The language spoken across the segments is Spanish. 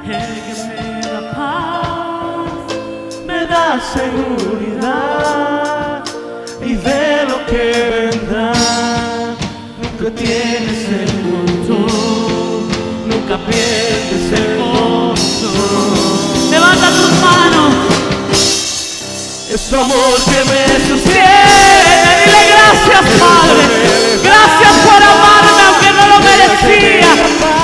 el que me da paz, me da seguridad y de lo que vendrá. Nunca tienes el control, nunca pierdes el control. Levanta tus manos. Es tu amor que me sostiene. Dile gracias, Padre. Gracias por amarme aunque no lo merecía.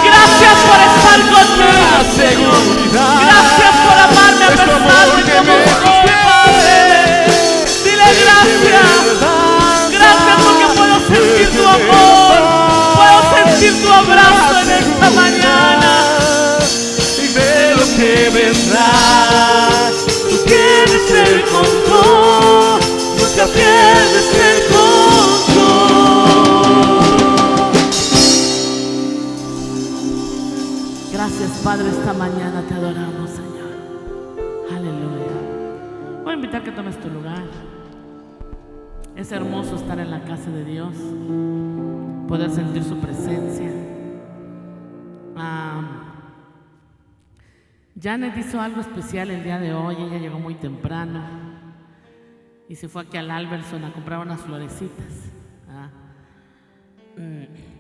Gracias por estar conmigo, Señor. Gracias por amarme a pesar de cómo soy, Padre. Dile gracias. Gracias porque puedo sentir tu amor. Puedo sentir tu abrazo en esta mañana. Y de lo que vendrá, tú tienes el control. Nunca pierdes el control. Gracias, Padre, esta mañana te adoramos, Señor. Aleluya. Voy a invitar que tomes tu lugar. Es hermoso estar en la casa de Dios, poder sentir su presencia. Janet hizo algo especial el día de hoy. Ella llegó muy temprano y se fue aquí al Albertson a comprar unas florecitas.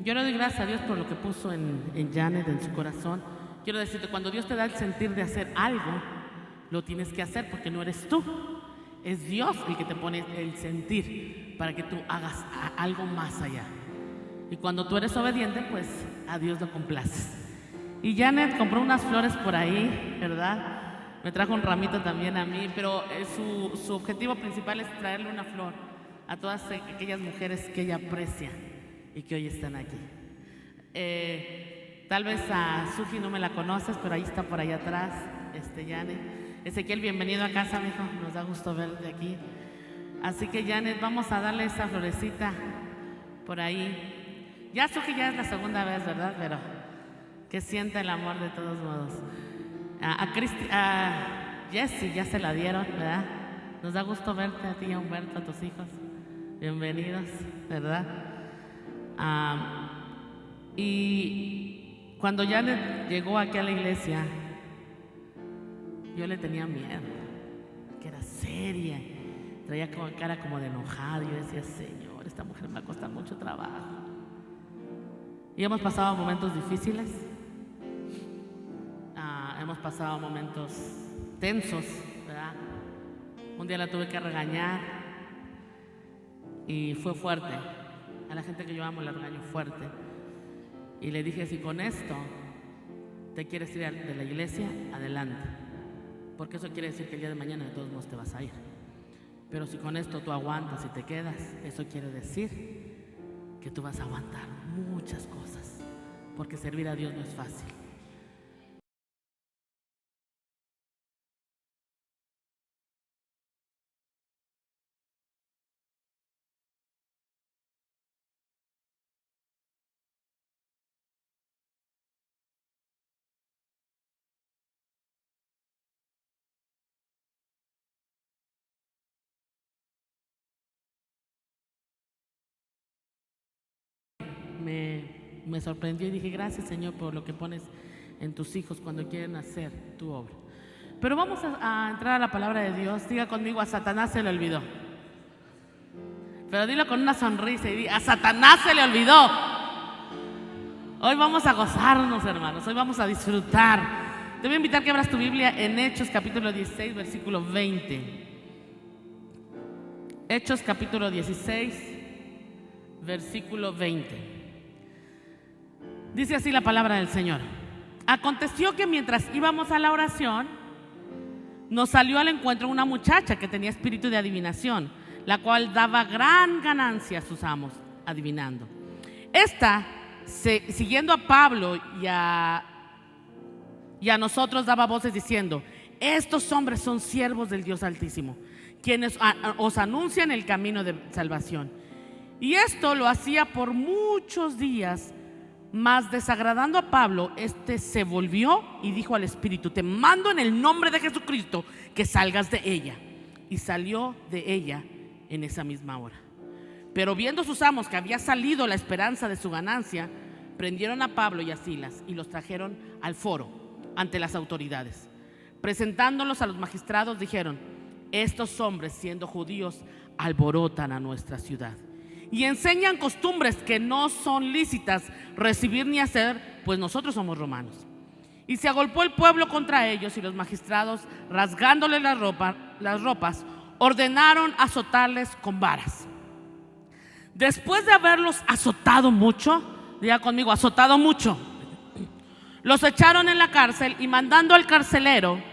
Yo le doy gracias a Dios por lo que puso en Janet, en su corazón. Quiero decirte, cuando Dios te da el sentir de hacer algo, lo tienes que hacer porque no eres tú. Es Dios el que te pone el sentir para que tú hagas algo más allá. Y cuando tú eres obediente, pues a Dios lo complaces. Y Janet compró unas flores por ahí, ¿verdad? Me trajo un ramito también a mí, pero su objetivo principal es traerle una flor a todas aquellas mujeres que ella aprecia y que hoy están aquí. Tal vez a Suji no me la conoces, pero ahí está por allá atrás, Janet. Ezequiel, bienvenido a casa, mijo. Nos da gusto verte aquí. Así que, Janet, vamos a darle esa florecita por ahí. Ya Suji ya es la segunda vez, ¿verdad? Pero que sienta el amor de todos modos. A Jessie ya se la dieron, ¿verdad? Nos da gusto verte a ti y a Humberto, a tus hijos. Bienvenidos, ¿verdad? Y cuando Janet llegó aquí a la iglesia, yo le tenía miedo, que era seria, traía cara como de enojada. Yo decía, Señor, esta mujer me va a costar mucho trabajo. Y hemos pasado momentos difíciles, hemos pasado momentos tensos, ¿verdad? Un día la tuve que regañar y fue fuerte. A la gente que yo amo la regaño fuerte. Y le dije, si con esto te quieres ir de la iglesia, adelante. Porque eso quiere decir que el día de mañana de todos modos te vas a ir. Pero si con esto tú aguantas y te quedas, eso quiere decir que tú vas a aguantar muchas cosas. Porque servir a Dios no es fácil. Me sorprendió y dije, gracias, Señor, por lo que pones en tus hijos cuando quieren hacer tu obra. Pero vamos a entrar a la palabra de Dios. Diga conmigo, a Satanás se le olvidó. Pero dilo con una sonrisa y diga, a Satanás se le olvidó. Hoy vamos a gozarnos, hermanos. Hoy vamos a disfrutar. Te voy a invitar que abras tu Biblia en Hechos capítulo 16, versículo 20. Hechos capítulo 16, versículo 20. Dice así la palabra del Señor. Aconteció que mientras íbamos a la oración, nos salió al encuentro una muchacha que tenía espíritu de adivinación, la cual daba gran ganancia a sus amos, adivinando. Esta, siguiendo a Pablo y a nosotros, daba voces diciendo, estos hombres son siervos del Dios Altísimo, quienes os anuncian el camino de salvación. Y esto lo hacía por muchos días. Mas desagradando a Pablo, se volvió y dijo al espíritu, te mando en el nombre de Jesucristo que salgas de ella. Y salió de ella en esa misma hora. Pero viendo sus amos que había salido la esperanza de su ganancia, prendieron a Pablo y a Silas y los trajeron al foro. ante las autoridades. Presentándolos a los magistrados, dijeron: estos hombres, siendo judíos, alborotan a nuestra ciudad y enseñan costumbres que no son lícitas recibir ni hacer, pues nosotros somos romanos. Y se agolpó el pueblo contra ellos, y los magistrados, rasgándoles las ropas, ordenaron azotarles con varas. Después de haberlos azotado mucho, diga conmigo, azotado mucho, los echaron en la cárcel, y mandando al carcelero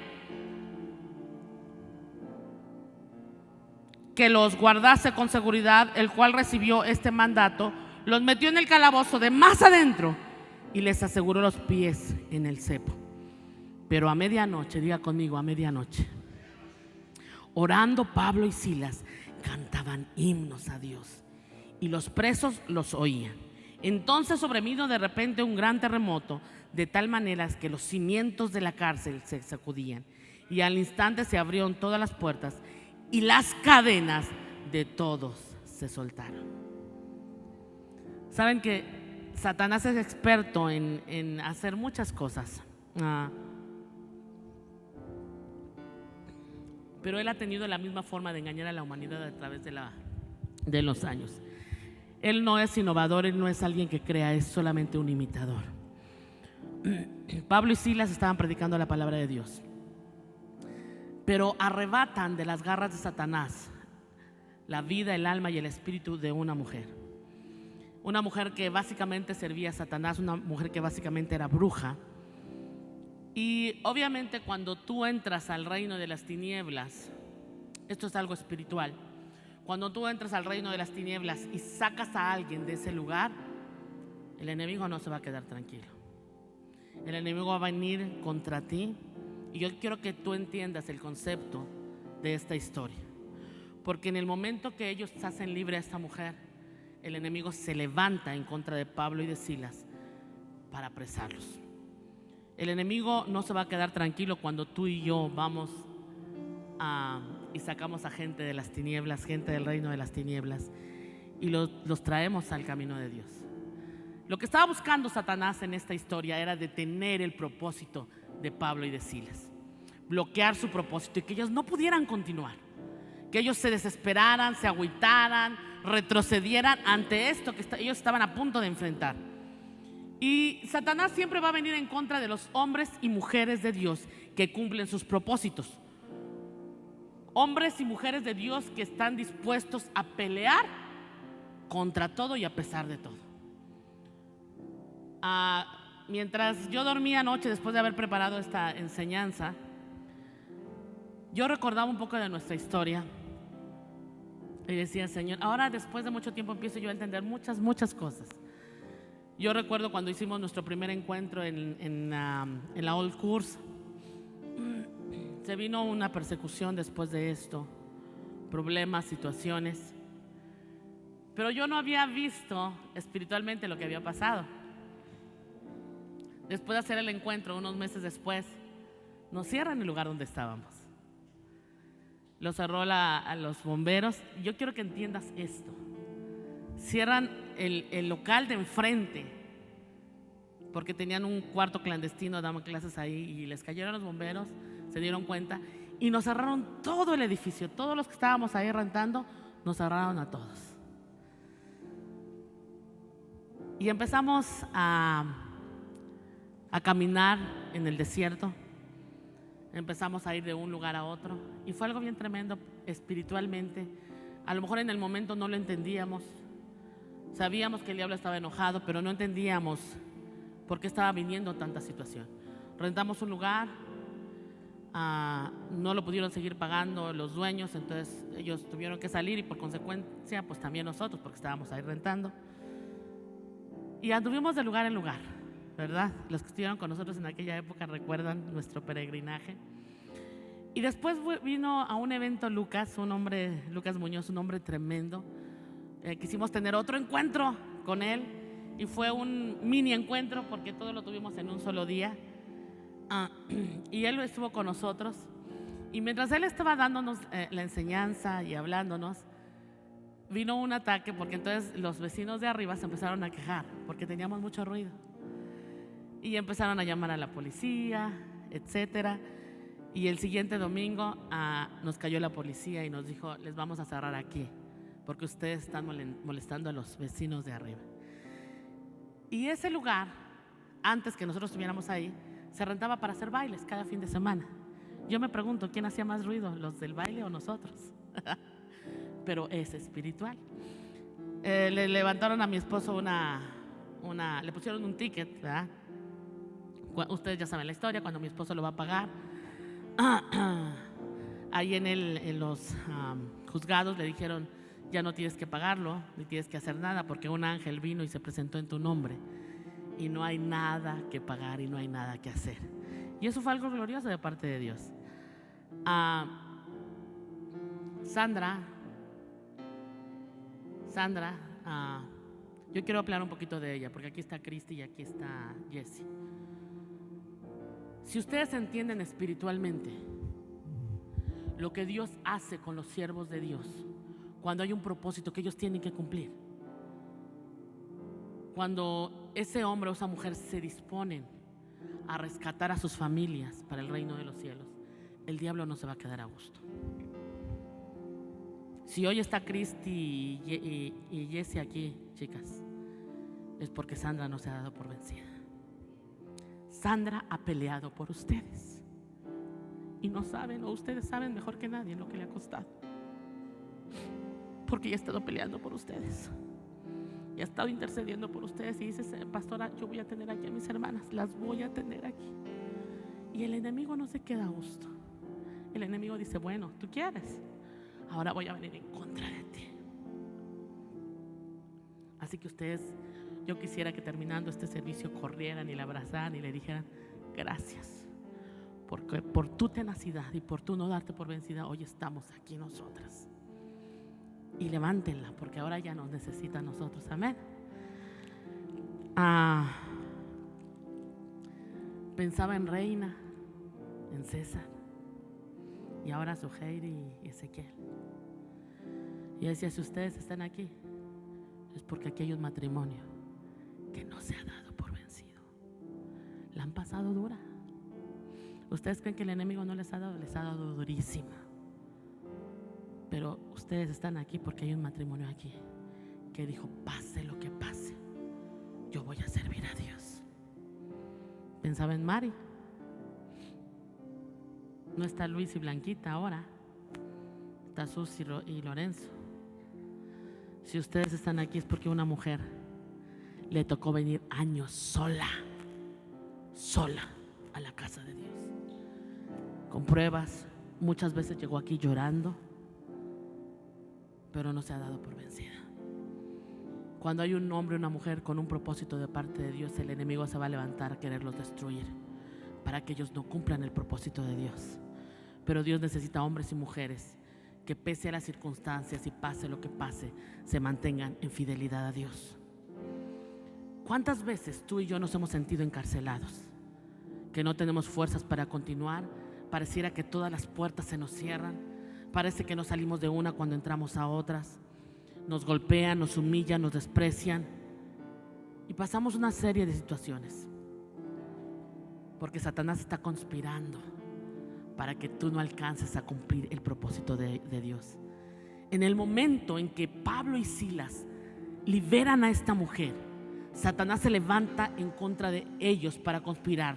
que los guardase con seguridad, el cual recibió este mandato, los metió en el calabozo de más adentro y les aseguró los pies en el cepo. Pero a medianoche, diga conmigo, a medianoche, orando Pablo y Silas, cantaban himnos a Dios, y los presos los oían. Entonces sobrevino de repente un gran terremoto, de tal manera que los cimientos de la cárcel se sacudían, y al instante se abrieron todas las puertas, y las cadenas de todos se soltaron. Saben que Satanás es experto en hacer muchas cosas, pero él ha tenido la misma forma de engañar a la humanidad a través de los años. Él no es innovador, él no es alguien que crea, es solamente un imitador. Pablo y Silas estaban predicando la palabra de Dios, pero arrebatan de las garras de Satanás la vida, el alma y el espíritu de una mujer. Una mujer que básicamente servía a Satanás, una mujer que básicamente era bruja. Y obviamente cuando tú entras al reino de las tinieblas, esto es algo espiritual, cuando tú entras al reino de las tinieblas y sacas a alguien de ese lugar, el enemigo no se va a quedar tranquilo. El enemigo va a venir contra ti. Y yo quiero que tú entiendas el concepto de esta historia, porque en el momento que ellos hacen libre a esta mujer, el enemigo se levanta en contra de Pablo y de Silas para apresarlos. El enemigo no se va a quedar tranquilo cuando tú y yo vamos y sacamos a gente de las tinieblas, gente del reino de las tinieblas, y los traemos al camino de Dios. Lo que estaba buscando Satanás en esta historia era detener el propósito de Pablo y de Silas, bloquear su propósito y que ellos no pudieran continuar, que ellos se desesperaran, se agüitaran, retrocedieran ante esto que ellos estaban a punto de enfrentar. Y Satanás siempre va a venir en contra de los hombres y mujeres de Dios que cumplen sus propósitos. Hombres y mujeres de Dios que están dispuestos a pelear contra todo y a pesar de todo. Mientras yo dormía anoche, después de haber preparado esta enseñanza, yo recordaba un poco de nuestra historia y decía: Señor, ahora después de mucho tiempo empiezo yo a entender muchas cosas. Yo recuerdo cuando hicimos nuestro primer encuentro en la Old Course, se vino una persecución después de esto, problemas, situaciones, pero yo no había visto espiritualmente lo que había pasado. Después de hacer el encuentro, unos meses después, nos cierran el lugar donde estábamos. Lo cerró a los bomberos. Yo quiero que entiendas esto. Cierran el local de enfrente porque tenían un cuarto clandestino, daban clases ahí, y les cayeron los bomberos, se dieron cuenta y nos cerraron todo el edificio. Todos los que estábamos ahí rentando, nos cerraron a todos. Y empezamos a caminar en el desierto. Empezamos a ir de un lugar a otro y fue algo bien tremendo espiritualmente. A lo mejor en el momento no lo entendíamos, sabíamos que el diablo estaba enojado, pero no entendíamos por qué estaba viniendo tanta situación. Rentamos un lugar, no lo pudieron seguir pagando los dueños, entonces ellos tuvieron que salir y por consecuencia pues también nosotros, porque estábamos ahí rentando, y anduvimos de lugar en lugar, ¿verdad? Los que estuvieron con nosotros en aquella época recuerdan nuestro peregrinaje. Y después vino a un evento Lucas Muñoz, un hombre tremendo. Quisimos tener otro encuentro con él y fue un mini encuentro porque todo lo tuvimos en un solo día. Y él estuvo con nosotros y mientras él estaba dándonos la enseñanza y hablándonos, vino un ataque porque entonces los vecinos de arriba se empezaron a quejar porque teníamos mucho ruido. Y empezaron a llamar a la policía, etcétera. Y el siguiente domingo nos cayó la policía y nos dijo: les vamos a cerrar aquí porque ustedes están molestando a los vecinos de arriba. Y ese lugar, antes que nosotros estuviéramos ahí, se rentaba para hacer bailes cada fin de semana. Yo me pregunto, ¿quién hacía más ruido, los del baile o nosotros? Pero es espiritual. Le levantaron a mi esposo le pusieron un ticket, ¿verdad? Ustedes ya saben la historia, cuando mi esposo lo va a pagar. Ahí en los juzgados le dijeron: ya no tienes que pagarlo, ni tienes que hacer nada, porque un ángel vino y se presentó en tu nombre y no hay nada que pagar y no hay nada que hacer. Y eso fue algo glorioso de parte de Dios. Sandra, yo quiero hablar un poquito de ella, porque aquí está Cristi y aquí está Jessie. Si ustedes entienden espiritualmente lo que Dios hace con los siervos de Dios, cuando hay un propósito que ellos tienen que cumplir, cuando ese hombre o esa mujer se disponen a rescatar a sus familias para el reino de los cielos, el diablo no se va a quedar a gusto. Si hoy está Cristi y Jessie aquí, chicas, es porque Sandra no se ha dado por vencida. Sandra ha peleado por ustedes y no saben, o ustedes saben mejor que nadie lo que le ha costado, porque ella ha estado peleando por ustedes y ha estado intercediendo por ustedes. Y dices: pastora, yo voy a tener aquí a mis hermanas, las voy a tener aquí. Y el enemigo no se queda a gusto. El enemigo dice: bueno, tú quieres, ahora voy a venir en contra de ti. Así que ustedes, yo quisiera que terminando este servicio corrieran y la abrazaran y le dijeran: gracias, porque por tu tenacidad y por tu no darte por vencida, hoy estamos aquí nosotras. Y levántenla, porque ahora ya nos necesita a nosotros. Amén. Pensaba en Reina, en César, y ahora Suheir y Ezequiel. Y decía: si ustedes están aquí, es porque aquí hay un matrimonio que no se ha dado por vencido. La han pasado dura. Ustedes creen que el enemigo no les ha dado durísima. Pero ustedes están aquí porque hay un matrimonio aquí que dijo: pase lo que pase, yo voy a servir a Dios. Pensaba en Mari. No está Luis y Blanquita ahora, está Susi y Lorenzo. Si ustedes están aquí es porque una mujer le tocó venir años sola a la casa de Dios, con pruebas. Muchas veces llegó aquí llorando, pero no se ha dado por vencida. Cuando hay un hombre o una mujer con un propósito de parte de Dios, el enemigo se va a levantar a quererlos destruir para que ellos no cumplan el propósito de Dios. Pero Dios necesita hombres y mujeres que, pese a las circunstancias y pase lo que pase, se mantengan en fidelidad a Dios. ¿Cuántas veces tú y yo nos hemos sentido encarcelados? Que no tenemos fuerzas para continuar. Pareciera que todas las puertas se nos cierran. Parece que no salimos de una cuando entramos a otras. Nos golpean, nos humillan, nos desprecian. Y pasamos una serie de situaciones. Porque Satanás está conspirando para que tú no alcances a cumplir el propósito de Dios. En el momento en que Pablo y Silas liberan a esta mujer, Satanás se levanta en contra de ellos para conspirar,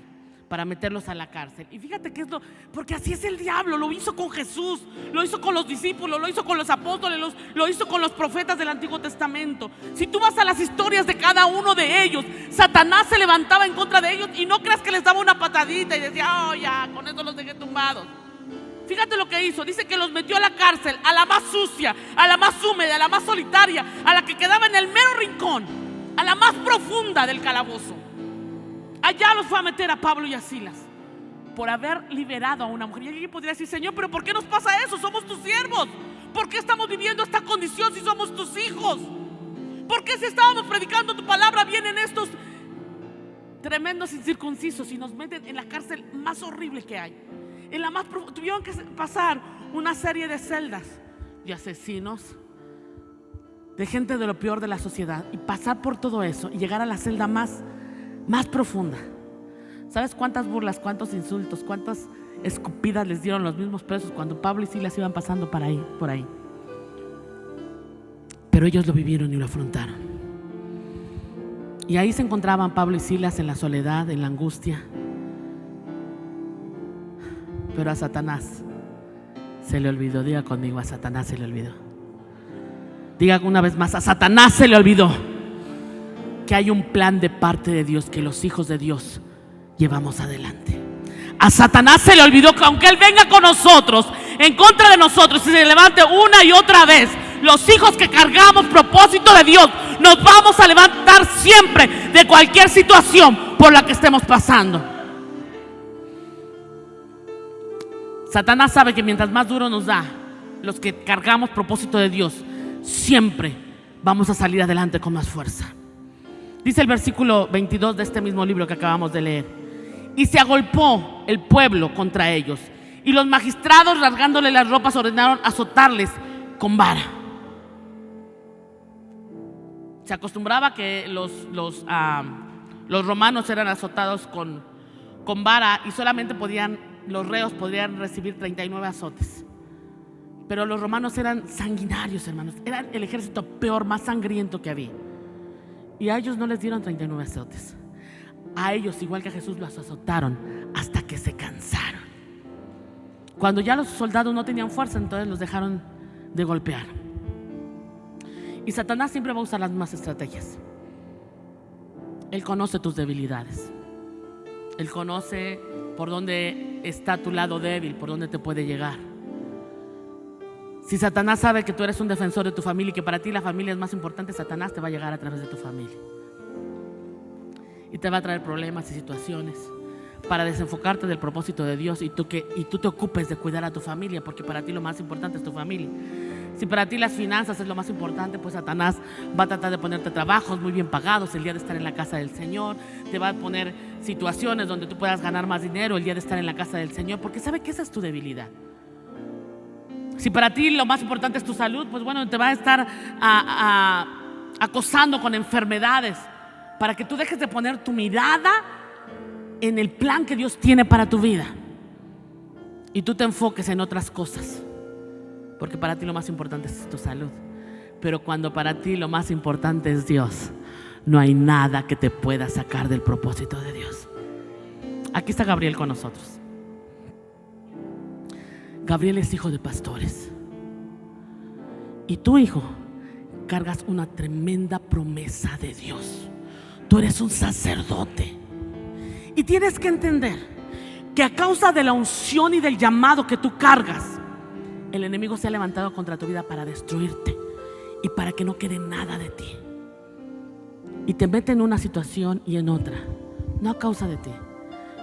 para meterlos a la cárcel. Y fíjate que porque así es el diablo. Lo hizo con Jesús, lo hizo con los discípulos, lo hizo con los apóstoles, lo hizo con los profetas del Antiguo Testamento. Si tú vas a las historias de cada uno de ellos, Satanás se levantaba en contra de ellos, y no creas que les daba una patadita y decía: oh, ya, con eso los dejé tumbados. Fíjate lo que hizo. Dice que los metió a la cárcel, a la más sucia, a la más húmeda, a la más solitaria, a la que quedaba en el mero rincón, a la más profunda del calabozo. Allá los fue a meter a Pablo y a Silas por haber liberado a una mujer. Y alguien podría decir: Señor, pero ¿por qué nos pasa eso? Somos tus siervos. ¿Por qué estamos viviendo esta condición si somos tus hijos? ¿Por qué si estábamos predicando tu palabra vienen estos tremendos incircuncisos y nos meten en la cárcel más horrible que hay? En la más tuvieron que pasar una serie de celdas de asesinos, de gente de lo peor de la sociedad, y pasar por todo eso y llegar a la celda más profunda, ¿Sabes cuántas burlas, cuántos insultos, cuántas escupidas les dieron los mismos presos cuando Pablo y Silas iban pasando por ahí? Pero ellos lo vivieron y lo afrontaron. Y ahí se encontraban Pablo y Silas en la soledad, en la angustia. Pero a Satanás se le olvidó. Diga conmigo, a Satanás se le olvidó. Diga una vez más, a Satanás se le olvidó que hay un plan de parte de Dios que los hijos de Dios llevamos adelante. A Satanás se le olvidó que aunque Él venga con nosotros, en contra de nosotros, y se levante una y otra vez, los hijos que cargamos propósito de Dios, nos vamos a levantar siempre de cualquier situación por la que estemos pasando. Satanás sabe que mientras más duro nos da, los que cargamos propósito de Dios, siempre vamos a salir adelante con más fuerza. Dice el versículo 22 de este mismo libro que acabamos de leer: y se agolpó el pueblo contra ellos, y los magistrados, rasgándole las ropas, ordenaron azotarles con vara. Se acostumbraba que los romanos eran azotados con vara, y solamente los reos podían recibir 39 azotes. Pero los romanos eran sanguinarios, hermanos. Eran el ejército peor, más sangriento que había. Y a ellos no les dieron 39 azotes. A ellos, igual que a Jesús, los azotaron hasta que se cansaron. Cuando ya los soldados no tenían fuerza, entonces los dejaron de golpear. Y Satanás siempre va a usar las mismas estrategias. Él conoce tus debilidades. Él conoce por dónde está tu lado débil, por dónde te puede llegar. Si Satanás sabe que tú eres un defensor de tu familia y que para ti la familia es más importante, Satanás te va a llegar a través de tu familia y te va a traer problemas y situaciones para desenfocarte del propósito de Dios, y tú te ocupes de cuidar a tu familia, porque para ti lo más importante es tu familia. Si para ti las finanzas es lo más importante, pues Satanás va a tratar de ponerte trabajos muy bien pagados el día de estar en la casa del Señor. Te va a poner situaciones donde tú puedas ganar más dinero el día de estar en la casa del Señor, porque sabe que esa es tu debilidad. Si para ti lo más importante es tu salud, pues bueno, te va a estar acosando con enfermedades para que tú dejes de poner tu mirada en el plan que Dios tiene para tu vida y tú te enfoques en otras cosas, porque para ti lo más importante es tu salud. Pero cuando para ti lo más importante es Dios, no hay nada que te pueda sacar del propósito de Dios. Aquí está Gabriel con nosotros. Gabriel es hijo de pastores, y tu hijo cargas una tremenda promesa de Dios. Tú eres un sacerdote y tienes que entender que a causa de la unción y del llamado que tú cargas, el enemigo se ha levantado contra tu vida para destruirte y para que no quede nada de ti, y te mete en una situación y en otra. No a causa de ti,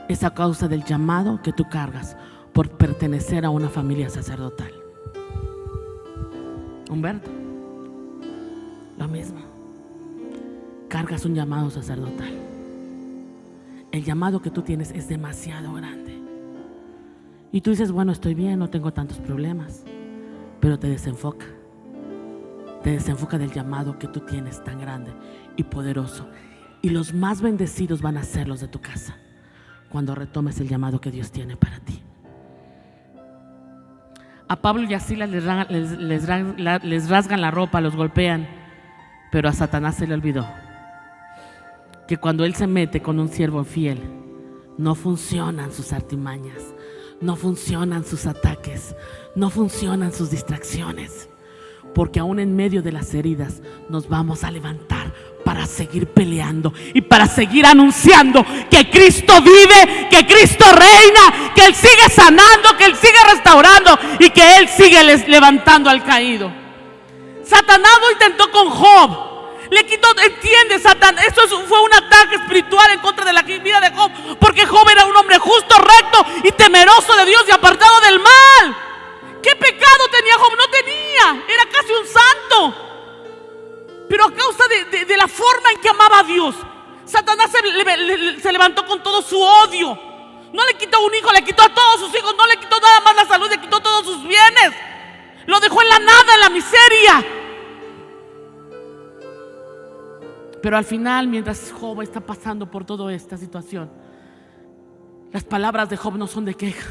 es a causa del llamado que tú cargas por pertenecer a una familia sacerdotal. Humberto, lo mismo. Cargas un llamado sacerdotal. El llamado que tú tienes es demasiado grande. Y tú dices, bueno, estoy bien, no tengo tantos problemas. Pero te desenfoca. Te desenfoca del llamado que tú tienes tan grande y poderoso. Y los más bendecidos van a ser los de tu casa cuando retomes el llamado que Dios tiene para ti. A Pablo y a Silas les rasgan la ropa, los golpean, pero a Satanás se le olvidó que cuando él se mete con un siervo fiel, no funcionan sus artimañas, no funcionan sus ataques, no funcionan sus distracciones, porque aún en medio de las heridas nos vamos a levantar para seguir peleando y para seguir anunciando que Cristo vive, que Cristo reina, que Él sigue sanando, que Él sigue restaurando y que Él sigue levantando al caído. Satanás lo intentó con Job. Le quitó, entiende, Satanás, esto fue un ataque espiritual en contra de la vida de Job, porque Job era un hombre justo, recto y temeroso de Dios y apartado del mal. ¿Qué pecado tenía Job? No tenía, era casi un santo. Pero a causa de la forma en que amaba a Dios, Satanás se levantó con todo su odio. No le quitó un hijo, le quitó a todos sus hijos. No le quitó nada más la salud, le quitó todos sus bienes. Lo dejó en la nada, en la miseria. Pero al final, mientras Job está pasando por toda esta situación, Las palabras de Job no son de queja.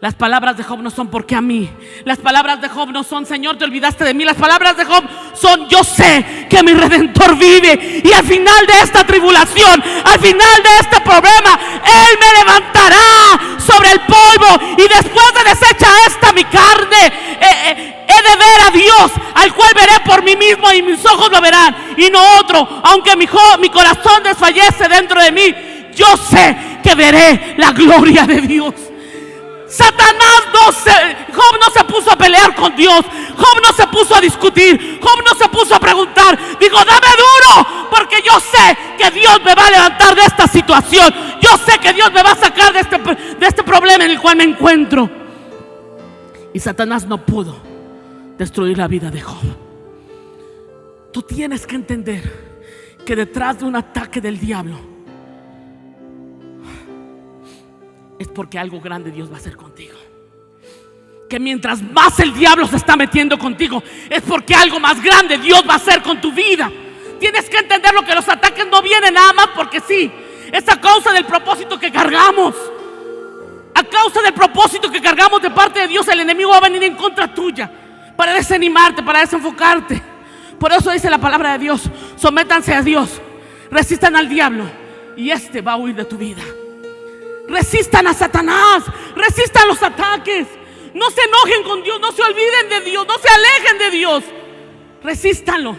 Las palabras de Job no son porque a mí. Las palabras de Job no son Señor, te olvidaste de mí. Las palabras de Job son yo sé que mi Redentor vive y al final de esta tribulación, al final de este problema, Él me levantará sobre el polvo y después de deshecha esta mi carne, he de ver a Dios, al cual veré por mí mismo y mis ojos lo verán y no otro. Aunque mi corazón desfallece dentro de mí, yo sé que veré la gloria de Dios. Job no se puso a pelear con Dios. Job no se puso a discutir. Job no se puso a preguntar. Dijo, dame duro, porque yo sé que Dios me va a levantar de esta situación. Yo sé que Dios me va a sacar de este problema en el cual me encuentro. Y Satanás no pudo destruir la vida de Job. Tú tienes que entender que detrás de un ataque del diablo es porque algo grande Dios va a hacer contigo. Que mientras más el diablo se está metiendo contigo, es porque algo más grande Dios va a hacer con tu vida. Tienes que entender lo que los ataques no vienen nada más porque sí. Es a causa del propósito que cargamos. A causa del propósito que cargamos de parte de Dios, el enemigo va a venir en contra tuya para desanimarte, para desenfocarte. Por eso dice la palabra de Dios: sométanse a Dios, resistan al diablo y este va a huir de tu vida. Resistan a Satanás, resistan los ataques. No se enojen con Dios, no se olviden de Dios, no se alejen de Dios. Resístanlo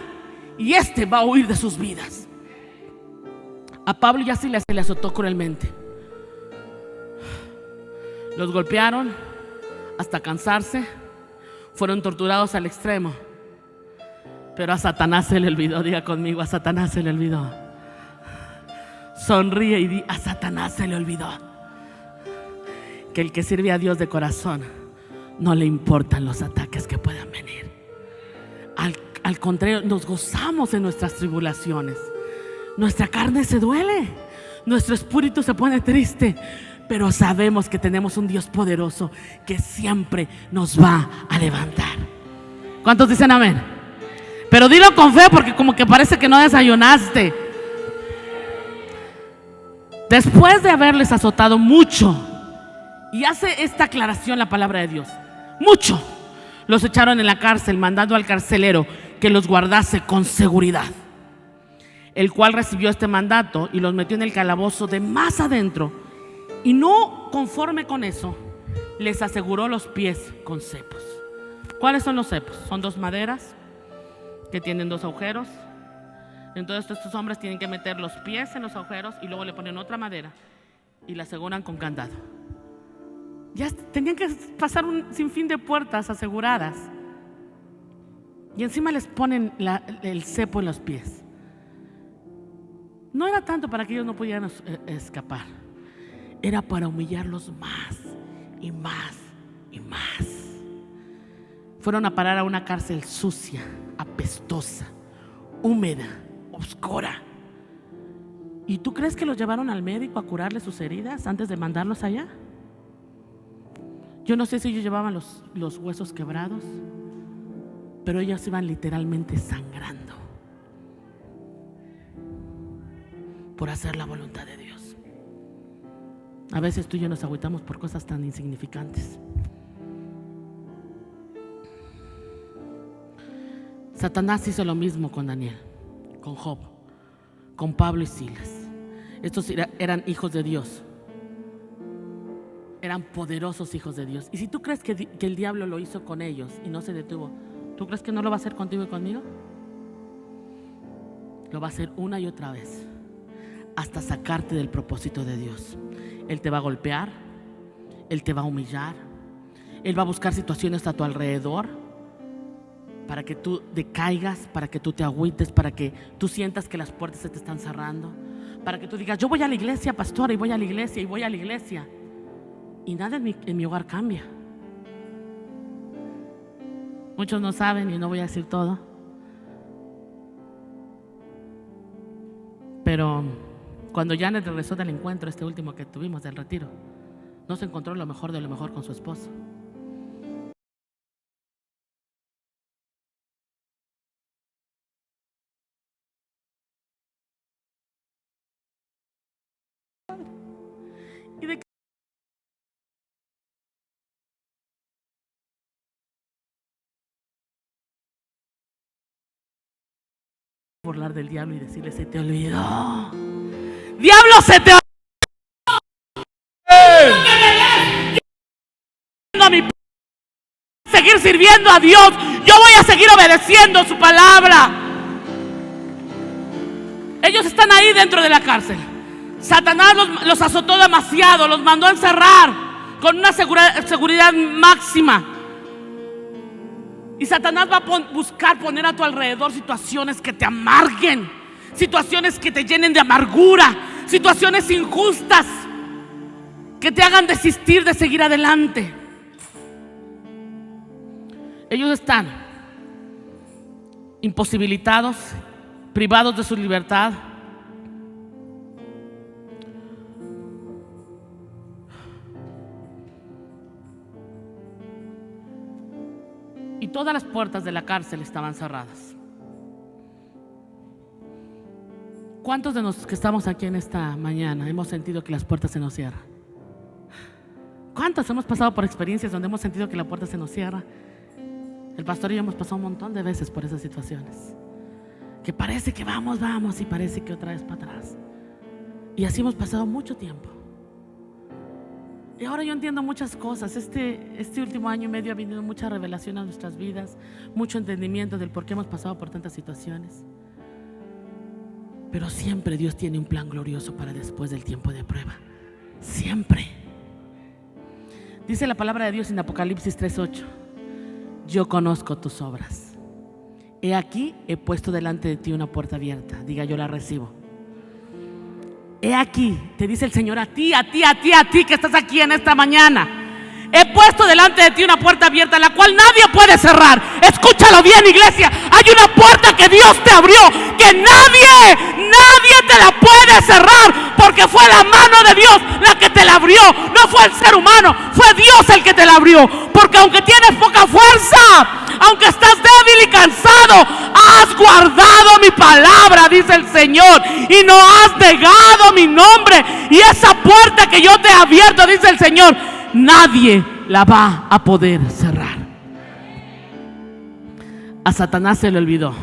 y este va a huir de sus vidas. A Pablo y a Silas se le azotó cruelmente. Los golpearon hasta cansarse, fueron torturados al extremo. Pero a Satanás se le olvidó. Diga conmigo, a Satanás se le olvidó. Sonríe y di, a Satanás se le olvidó que el que sirve a Dios de corazón no le importan los ataques que puedan venir. Al contrario, nos gozamos en nuestras tribulaciones. Nuestra carne se duele, nuestro espíritu se pone triste, pero sabemos que tenemos un Dios poderoso que siempre nos va a levantar. ¿Cuántos dicen amén? Pero dilo con fe, porque como que parece que no desayunaste. Después de haberles azotado mucho, y hace esta aclaración la palabra de Dios, mucho, los echaron en la cárcel, mandando al carcelero que los guardase con seguridad, el cual recibió este mandato y los metió en el calabozo de más adentro, y no conforme con eso, les aseguró los pies con cepos. ¿Cuáles son los cepos? Son dos maderas que tienen dos agujeros. Entonces estos hombres tienen que meter los pies en los agujeros y luego le ponen otra madera y la aseguran con candado. Ya tenían que pasar un sinfín de puertas aseguradas y encima les ponen el cepo en los pies. No era tanto para que ellos no pudieran escapar, era para humillarlos más y más y más. Fueron a parar a una cárcel sucia, apestosa, húmeda, oscura. ¿Y tú crees que los llevaron al médico a curarle sus heridas antes de mandarlos allá? Yo no sé si ellos llevaban los huesos quebrados, pero ellos iban literalmente sangrando por hacer la voluntad de Dios. A veces tú y yo nos agüitamos por cosas tan insignificantes. Satanás hizo lo mismo con Daniel, con Job, con Pablo y Silas. Estos eran hijos de Dios, eran poderosos hijos de Dios. Y si tú crees que el diablo lo hizo con ellos y no se detuvo, ¿tú crees que no lo va a hacer contigo y conmigo? Lo va a hacer una y otra vez hasta sacarte del propósito de Dios. Él te va a golpear, Él te va a humillar, Él va a buscar situaciones a tu alrededor para que tú decaigas, para que tú te agüites, para que tú sientas que las puertas se te están cerrando, para que tú digas, yo voy a la iglesia, pastora, y voy a la iglesia, y voy a la iglesia, y nada en mi hogar cambia. Muchos no saben, y no voy a decir todo, pero cuando Janet regresó del encuentro, este último que tuvimos, del retiro, no se encontró lo mejor de lo mejor con su esposo. Y de burlar del diablo y decirle: se te olvidó. Diablo, se te olvidó. A mi seguir sirviendo a Dios. Yo voy a seguir obedeciendo su palabra. Ellos están ahí dentro de la cárcel. Satanás los azotó demasiado, los mandó a encerrar con una seguridad máxima. Y Satanás va a buscar poner a tu alrededor situaciones que te amarguen, situaciones que te llenen de amargura, situaciones injustas que te hagan desistir de seguir adelante. Ellos están imposibilitados, privados de su libertad. Y todas las puertas de la cárcel estaban cerradas. ¿Cuántos de nosotros que estamos aquí en esta mañana hemos sentido que las puertas se nos cierran? ¿Cuántos hemos pasado por experiencias donde hemos sentido que la puerta se nos cierra? El pastor y yo hemos pasado un montón de veces por esas situaciones, que parece que vamos y parece que otra vez para atrás. Y así hemos pasado mucho tiempo. Y ahora yo entiendo muchas cosas. Este último año y medio ha venido mucha revelación a nuestras vidas, mucho entendimiento del por qué hemos pasado por tantas situaciones. Pero siempre Dios tiene un plan glorioso para después del tiempo de prueba. Siempre. Dice la palabra de Dios en Apocalipsis 3:8: yo conozco tus obras. He aquí, he puesto delante de ti una puerta abierta. Diga: yo la recibo. He aquí, te dice el Señor a ti que estás aquí en esta mañana. He puesto delante de ti una puerta abierta, la cual nadie puede cerrar. Escúchalo bien, iglesia. Hay una puerta que Dios te abrió, que nadie te la puede cerrar, porque fue la mano de Dios la que te la abrió. No fue el ser humano, fue Dios el que te la abrió. Porque aunque tienes poca fuerza, aunque estás débil y cansado, has guardado mi palabra, dice el Señor, y no has negado mi nombre. Y esa puerta que yo te he abierto, dice el Señor, nadie la va a poder cerrar. A Satanás se le olvidó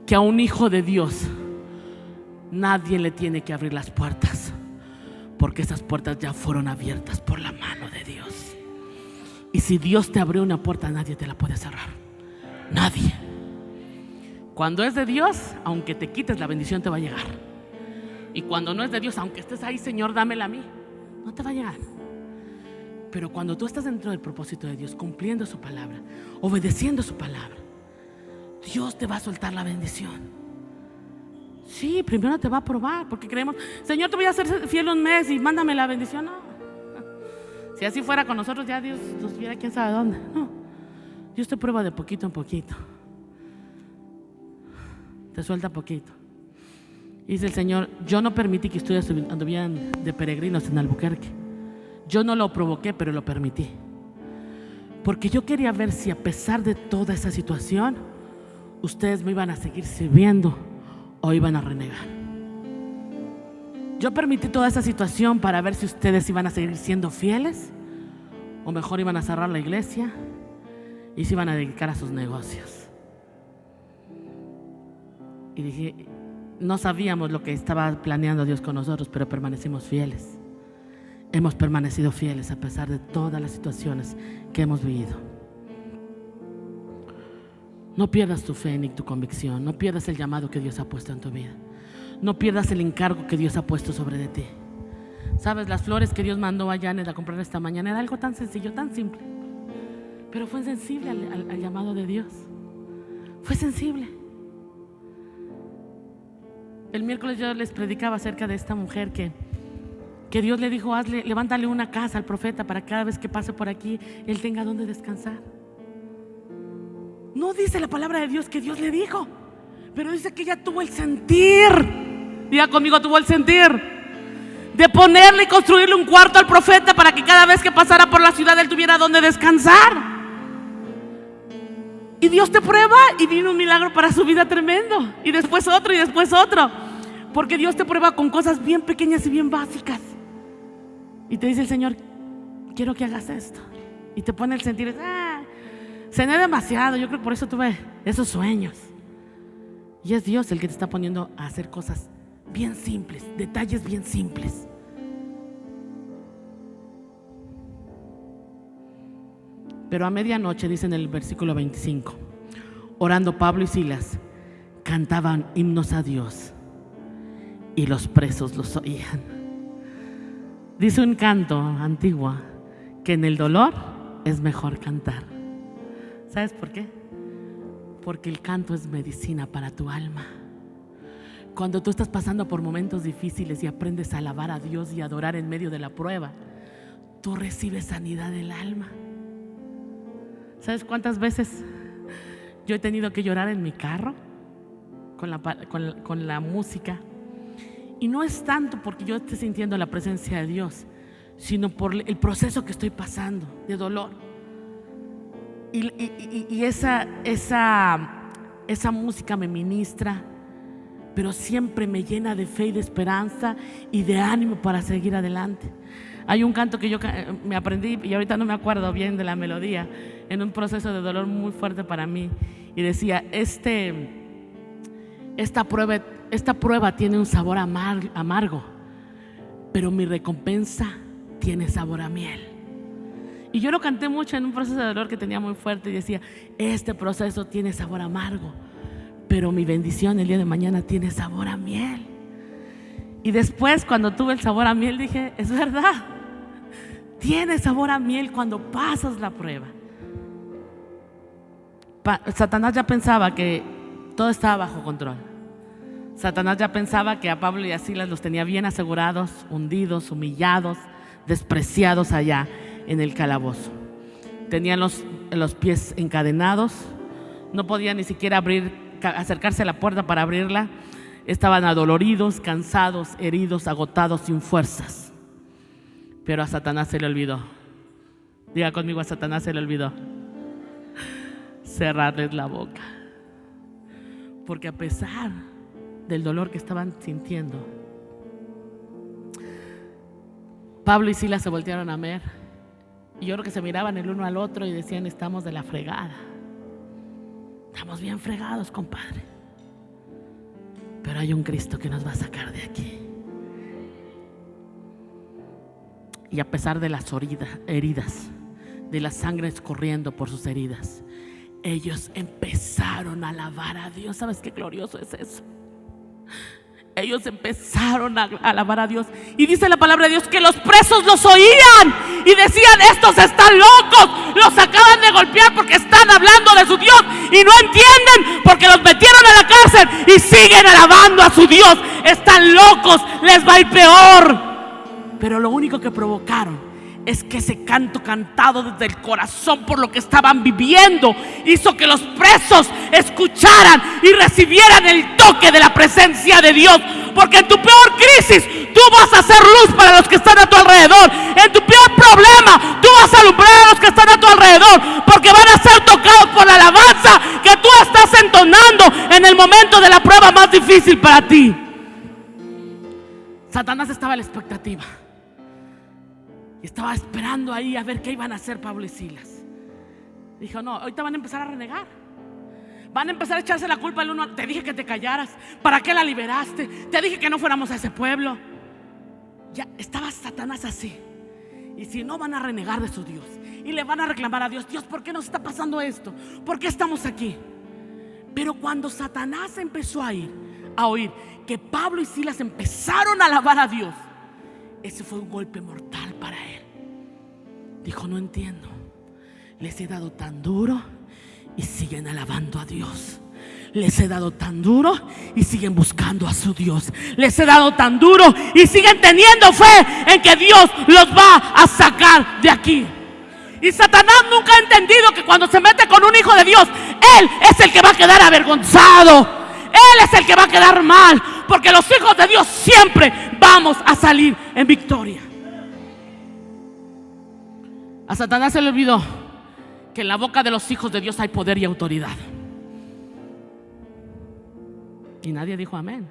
que a un hijo de Dios nadie le tiene que abrir las puertas, porque esas puertas ya fueron abiertas por la mano de Dios. Y si Dios te abrió una puerta, nadie te la puede cerrar. Nadie. Cuando es de Dios, aunque te quites, la bendición te va a llegar. Y cuando no es de Dios, aunque estés ahí: Señor, dámela a mí, no te va a llegar. Pero cuando tú estás dentro del propósito de Dios, cumpliendo su palabra, obedeciendo su palabra, Dios te va a soltar la bendición. Sí, primero te va a probar, porque creemos: Señor, te voy a hacer fiel un mes y mándame la bendición. No. Si así fuera con nosotros, ya Dios nos viera quién sabe dónde. No. Dios te prueba de poquito en poquito. Te suelta poquito. Dice el Señor: yo no permití que ustedes anduvieran de peregrinos en Albuquerque. Yo no lo provoqué, pero lo permití, porque yo quería ver si a pesar de toda esa situación ustedes me iban a seguir sirviendo o iban a renegar. Yo permití toda esa situación para ver si ustedes iban a seguir siendo fieles o mejor iban a cerrar la iglesia y se iban a dedicar a sus negocios. Y dije: no sabíamos lo que estaba planeando Dios con nosotros, pero permanecimos fieles. Hemos permanecido fieles a pesar de todas las situaciones que hemos vivido. No pierdas tu fe ni tu convicción. No pierdas el llamado que Dios ha puesto en tu vida. No pierdas el encargo que Dios ha puesto sobre de ti. Sabes, las flores que Dios mandó a Janet a comprar esta mañana era algo tan sencillo, tan simple, pero fue sensible al llamado de Dios. Fue sensible. El miércoles yo les predicaba acerca de esta mujer que Dios le dijo: levántale una casa al profeta para que cada vez que pase por aquí él tenga donde descansar. No dice la palabra de Dios que Dios le dijo, pero dice que ella tuvo el sentir. Diga conmigo: tuvo el sentir de ponerle y construirle un cuarto al profeta para que cada vez que pasara por la ciudad él tuviera donde descansar. Y Dios te prueba y viene un milagro para su vida tremendo. Y después otro y después otro. Porque Dios te prueba con cosas bien pequeñas y bien básicas. Y te dice el Señor: quiero que hagas esto. Y te pone el sentir: cené demasiado. Yo creo que por eso tuve esos sueños. Y es Dios el que te está poniendo a hacer cosas bien simples, detalles bien simples. Pero a medianoche, dice en el versículo 25, orando Pablo y Silas, cantaban himnos a Dios y los presos los oían. Dice un canto antiguo que en el dolor es mejor cantar. ¿Sabes por qué? Porque el canto es medicina para tu alma. Cuando tú estás pasando por momentos difíciles y aprendes a alabar a Dios y adorar en medio de la prueba, tú recibes sanidad del alma. ¿Sabes cuántas veces yo he tenido que llorar en mi carro con la música? Y no es tanto porque yo esté sintiendo la presencia de Dios, sino por el proceso que estoy pasando de dolor. Y esa música me ministra, pero siempre me llena de fe y de esperanza y de ánimo para seguir adelante. Hay un canto que yo me aprendí y ahorita no me acuerdo bien de la melodía, en un proceso de dolor muy fuerte para mí, y decía: esta prueba tiene un sabor amargo, pero mi recompensa tiene sabor a miel. Y yo lo canté mucho en un proceso de dolor que tenía muy fuerte y decía: este proceso tiene sabor amargo, pero mi bendición el día de mañana tiene sabor a miel. Y después, cuando tuve el sabor a miel, dije: es verdad, tiene sabor a miel cuando pasas la prueba. Satanás ya pensaba que todo estaba bajo control. Satanás ya pensaba que a Pablo y a Silas los tenía bien asegurados, hundidos, humillados, despreciados allá en el calabozo. Tenían los pies encadenados, no podían ni siquiera acercarse a la puerta para abrirla. Estaban adoloridos, cansados, heridos, agotados, sin fuerzas. Pero a Satanás se le olvidó. Diga conmigo: a Satanás se le olvidó cerrarles la boca. Porque a pesar del dolor que estaban sintiendo, Pablo y Silas se voltearon a ver, y yo creo que se miraban el uno al otro y decían: estamos de la fregada, estamos bien fregados, compadre, pero hay un Cristo que nos va a sacar de aquí. Y a pesar de las heridas, de la sangre escurriendo por sus heridas, ellos empezaron a alabar a Dios. ¿Sabes qué glorioso es eso? Ellos empezaron a alabar a Dios. Y dice la palabra de Dios que los presos los oían y decían: estos están locos, los acaban de golpear porque están hablando de su Dios y no entienden porque los metieron a la cárcel y siguen alabando a su Dios. Están locos, les va a ir peor. Pero lo único que provocaron es que ese canto cantado desde el corazón por lo que estaban viviendo hizo que los presos escucharan y recibieran el toque de la presencia de Dios. Porque en tu peor crisis tú vas a ser luz para los que están a tu alrededor. En tu peor problema tú vas a alumbrar a los que están a tu alrededor, porque van a ser tocados por la alabanza que tú estás entonando en el momento de la prueba más difícil para ti. Satanás estaba a la expectativa y estaba esperando ahí a ver qué iban a hacer Pablo y Silas. Dijo: no, ahorita van a empezar a renegar, van a empezar a echarse la culpa el uno. Te dije que te callaras, ¿para qué la liberaste? Te dije que no fuéramos a ese pueblo. Ya estaba Satanás así. Y si no, van a renegar de su Dios y le van a reclamar a Dios: Dios, ¿por qué nos está pasando esto? ¿Por qué estamos aquí? Pero cuando Satanás empezó a oír que Pablo y Silas empezaron a alabar a Dios, ese fue un golpe mortal para él. Dijo: no entiendo, les he dado tan duro y siguen alabando a Dios. Les he dado tan duro y siguen buscando a su Dios. Les he dado tan duro y siguen teniendo fe en que Dios los va a sacar de aquí. Y Satanás nunca ha entendido que cuando se mete con un hijo de Dios, él es el que va a quedar avergonzado, él es el que va a quedar mal, porque los hijos de Dios siempre vamos a salir en victoria. A Satanás se le olvidó que en la boca de los hijos de Dios hay poder y autoridad. Y nadie dijo amén.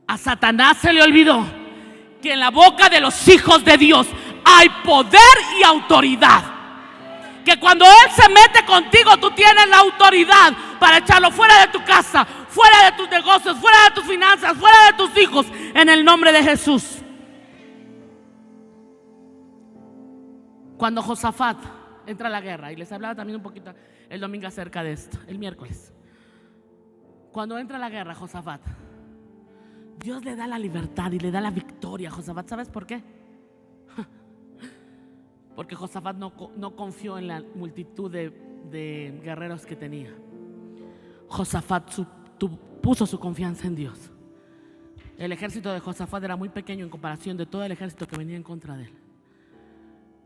A Satanás se le olvidó que en la boca de los hijos de Dios hay poder y autoridad. Que cuando Él se mete contigo, tú tienes la autoridad para echarlo fuera de tu casa, fuera de tus negocios, fuera de tus finanzas, fuera de tus hijos, en el nombre de Jesús. Cuando Josafat entra a la guerra, y les hablaba también un poquito el domingo acerca de esto, el miércoles. Cuando entra a la guerra Josafat, Dios le da la libertad y le da la victoria a Josafat. ¿Sabes por qué? Porque Josafat no confió en la multitud de guerreros que tenía. Josafat puso su confianza en Dios. El ejército de Josafat era muy pequeño en comparación de todo el ejército que venía en contra de él.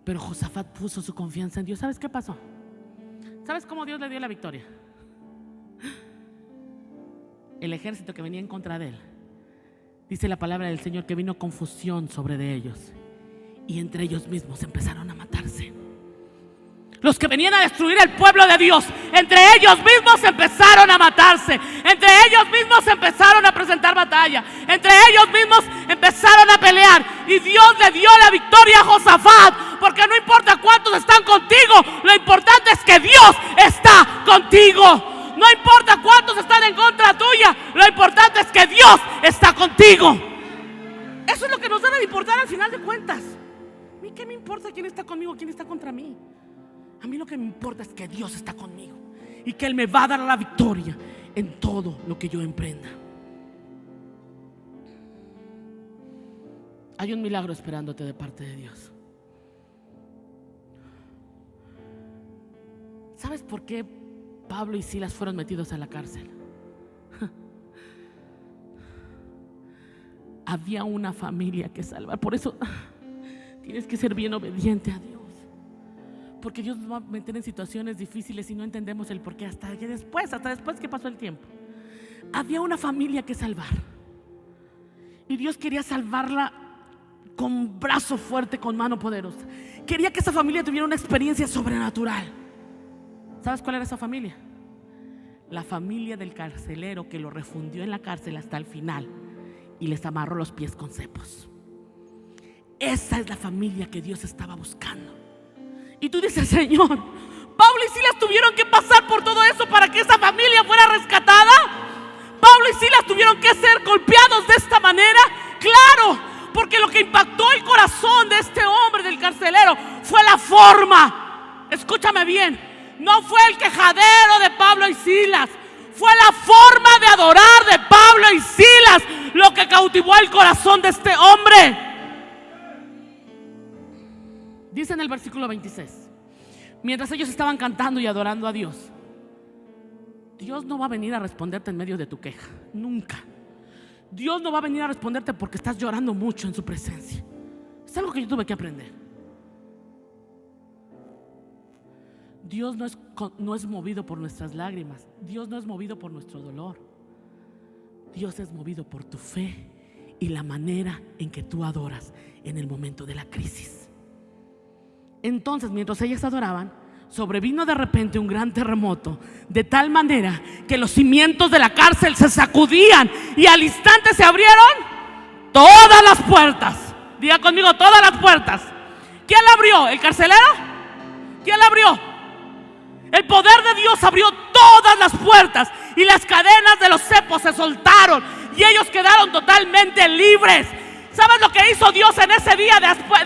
Pero Josafat puso su confianza en Dios. ¿Sabes qué pasó? ¿Sabes cómo Dios le dio la victoria? El ejército que venía en contra de él, dice la palabra del Señor que vino confusión sobre de ellos, y entre ellos mismos empezaron a matarse. Los que venían a destruir el pueblo de Dios, entre ellos mismos empezaron a matarse. Entre ellos mismos empezaron a presentar batalla. Entre ellos mismos empezaron a pelear. Y Dios le dio la victoria a Josafat. Porque no importa cuántos están contigo, lo importante es que Dios está contigo. No importa cuántos están en contra tuya, lo importante es que Dios está contigo. Eso es lo que nos debe de importar al final de cuentas. ¿A mí qué me importa quién está conmigo, quién está contra mí? A mí lo que me importa es que Dios está conmigo y que Él me va a dar la victoria en todo lo que yo emprenda. Hay un milagro esperándote de parte de Dios. ¿Sabes por qué Pablo y Silas fueron metidos a la cárcel? Había una familia que salvar. Por eso tienes que ser bien obediente a Dios. Porque Dios nos va a meter en situaciones difíciles y no entendemos el porqué hasta después que pasó el tiempo. Había una familia que salvar. Y Dios quería salvarla con brazo fuerte, con mano poderosa. Quería que esa familia tuviera una experiencia sobrenatural. ¿Sabes cuál era esa familia? La familia del carcelero que lo refundió en la cárcel hasta el final y les amarró los pies con cepos. Esa es la familia que Dios estaba buscando. Y tú dices, Señor, Pablo y Silas tuvieron que pasar por todo eso para que esa familia fuera rescatada. Pablo y Silas tuvieron que ser golpeados de esta manera. Claro, porque lo que impactó el corazón de este hombre, del carcelero, fue la forma. Escúchame bien, no fue el quejadero de Pablo y Silas, fue la forma de adorar de Pablo y Silas lo que cautivó el corazón de este hombre. Dice en el versículo 26, mientras ellos estaban cantando y adorando a Dios, Dios no va a venir a responderte en medio de tu queja, nunca. Dios no va a venir a responderte porque estás llorando mucho en su presencia. Es algo que yo tuve que aprender. Dios no es movido por nuestras lágrimas. Dios no es movido por nuestro dolor. Dios es movido por tu fe y la manera en que tú adoras en el momento de la crisis. Entonces, mientras ellas adoraban, sobrevino de repente un gran terremoto, de tal manera que los cimientos de la cárcel se sacudían y al instante se abrieron todas las puertas. Diga conmigo, todas las puertas. ¿Quién la abrió? ¿El carcelero? ¿Quién la abrió? El poder de Dios abrió todas las puertas y las cadenas de los cepos se soltaron y ellos quedaron totalmente libres. ¿Sabes lo que hizo Dios en ese día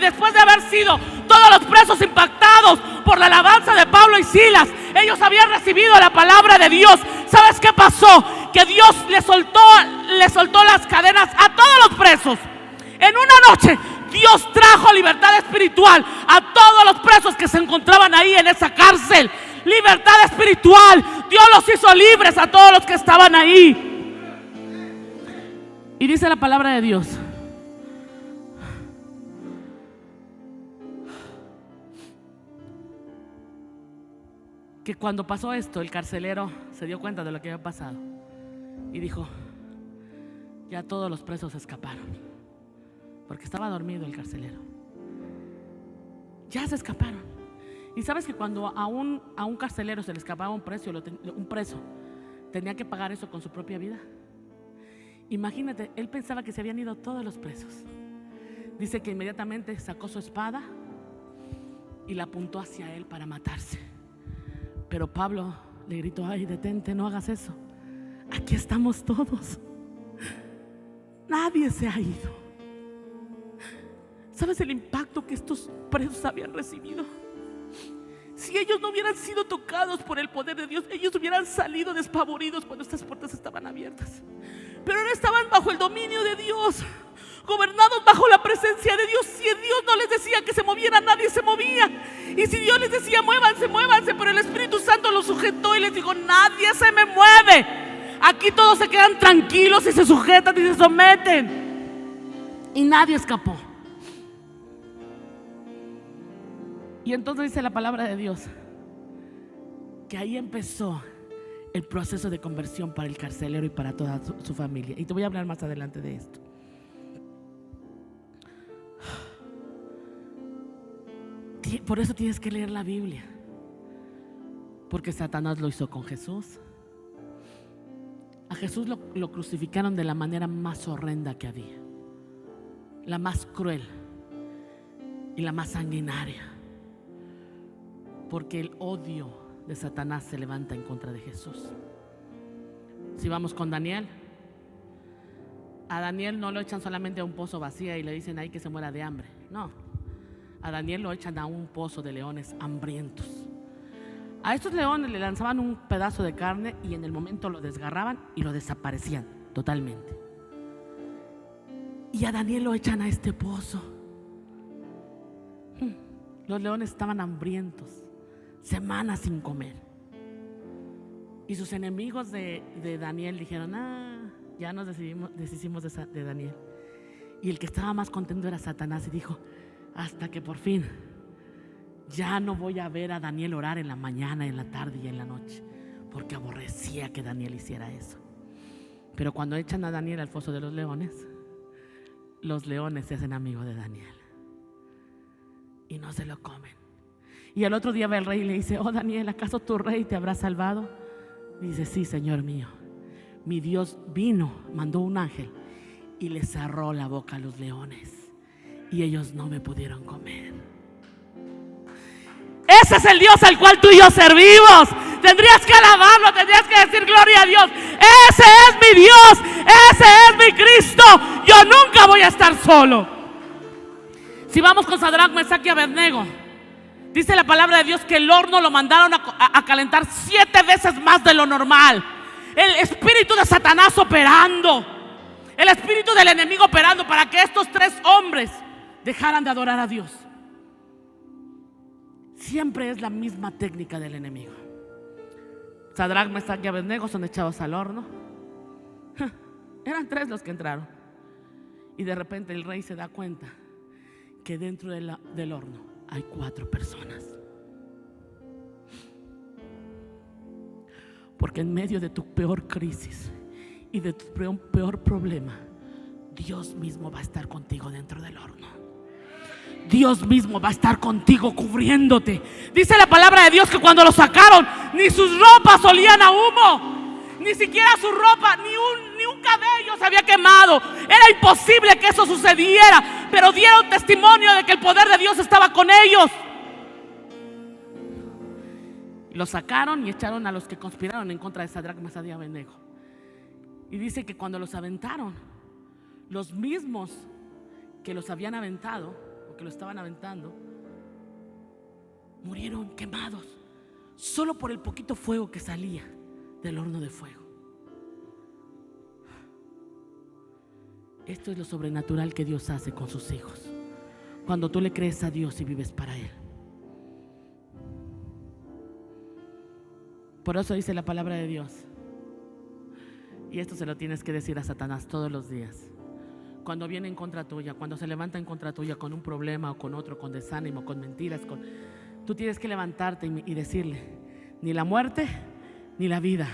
después de haber sido todos los presos impactados por la alabanza de Pablo y Silas? Ellos habían recibido la palabra de Dios. ¿Sabes qué pasó? Que Dios le soltó las cadenas a todos los presos. En una noche Dios trajo libertad espiritual a todos los presos que se encontraban ahí en esa cárcel. Libertad espiritual. Dios los hizo libres a todos los que estaban ahí. Y dice la palabra de Dios que cuando pasó esto, el carcelero se dio cuenta de lo que había pasado y dijo: ya todos los presos escaparon, porque estaba dormido el carcelero. Ya se escaparon. Y sabes que cuando a un carcelero se le escapaba un preso tenía que pagar eso con su propia vida. Imagínate, él pensaba que se habían ido todos los presos. Dice que inmediatamente sacó su espada y la apuntó hacia él para matarse. Pero Pablo le gritó: ay, detente, no hagas eso. Aquí estamos todos. Nadie se ha ido. ¿Sabes el impacto que estos presos habían recibido? Si ellos no hubieran sido tocados por el poder de Dios, ellos hubieran salido despavoridos cuando estas puertas estaban abiertas. Pero ahora estaban bajo el dominio de Dios, gobernados bajo la presencia de Dios. Si Dios no les decía que se movieran, nadie se movía. Y si Dios les decía: muévanse, muévanse, pero el Espíritu Santo los sujetó y les dijo: nadie se me mueve. Aquí todos se quedan tranquilos y se sujetan y se someten. Y nadie escapó. Y entonces dice la palabra de Dios que ahí empezó el proceso de conversión para el carcelero y para toda su familia. Y te voy a hablar más adelante de esto. Por eso tienes que leer la Biblia, porque Satanás lo hizo con Jesús. A Jesús lo crucificaron de la manera más horrenda que había, la más cruel y la más sanguinaria, porque el odio de Satanás se levanta en contra de Jesús. Si vamos con Daniel, a Daniel no lo echan solamente a un pozo vacío y le dicen ahí que se muera de hambre. No, a Daniel lo echan a un pozo de leones hambrientos. A estos leones le lanzaban un pedazo de carne y en el momento lo desgarraban y lo desaparecían totalmente. Y a Daniel lo echan a este pozo. Los leones estaban hambrientos, semanas sin comer. Y sus enemigos de Daniel dijeron: ya nos deshicimos de Daniel. Y el que estaba más contento era Satanás, y dijo: hasta que por fin ya no voy a ver a Daniel orar en la mañana, en la tarde y en la noche, porque aborrecía que Daniel hiciera eso. Pero cuando echan a Daniel al foso de los leones se hacen amigos de Daniel y no se lo comen. Y al otro día va el rey y le dice: oh Daniel, ¿acaso tu rey te habrá salvado? Dice: sí, Señor mío. Mi Dios vino, mandó un ángel y le cerró la boca a los leones y ellos no me pudieron comer. Ese es el Dios al cual tú y yo servimos. Tendrías que alabarlo, tendrías que decir: gloria a Dios. Ese es mi Dios, ese es mi Cristo. Yo nunca voy a estar solo. Si vamos con Sadrach, Mesach y Abednego, dice la palabra de Dios que el horno lo mandaron a calentar 7 veces más de lo normal. El espíritu de Satanás operando, el espíritu del enemigo operando para que estos 3 hombres dejaran de adorar a Dios. Siempre es la misma técnica del enemigo. Sadrach, Mesach y Abednego son echados al horno. Eran 3 los que entraron. Y de repente el rey se da cuenta que dentro del horno hay 4 personas. Porque en medio de tu peor crisis y de tu peor problema, Dios mismo va a estar contigo dentro del horno. Dios mismo va a estar contigo cubriéndote. Dice la palabra de Dios que cuando lo sacaron, ni sus ropas olían a humo, ni siquiera su ropa, ni un cabello se había quemado. Era imposible que eso sucediera, pero dieron testimonio de que el poder de Dios estaba con ellos. Y lo sacaron y echaron a los que conspiraron en contra de Sadrach, Mesach y Abednego. Y dice que cuando los aventaron, los mismos que los habían aventado, que lo estaban aventando, murieron quemados solo por el poquito fuego que salía del horno de fuego. Esto es lo sobrenatural que Dios hace con sus hijos cuando tú le crees a Dios y vives para Él. Por eso dice la palabra de Dios, y esto se lo tienes que decir a Satanás todos los días. Cuando viene en contra tuya, cuando se levanta en contra tuya con un problema o con otro, con desánimo, con mentiras, tú tienes que levantarte y decirle: ni la muerte, ni la vida,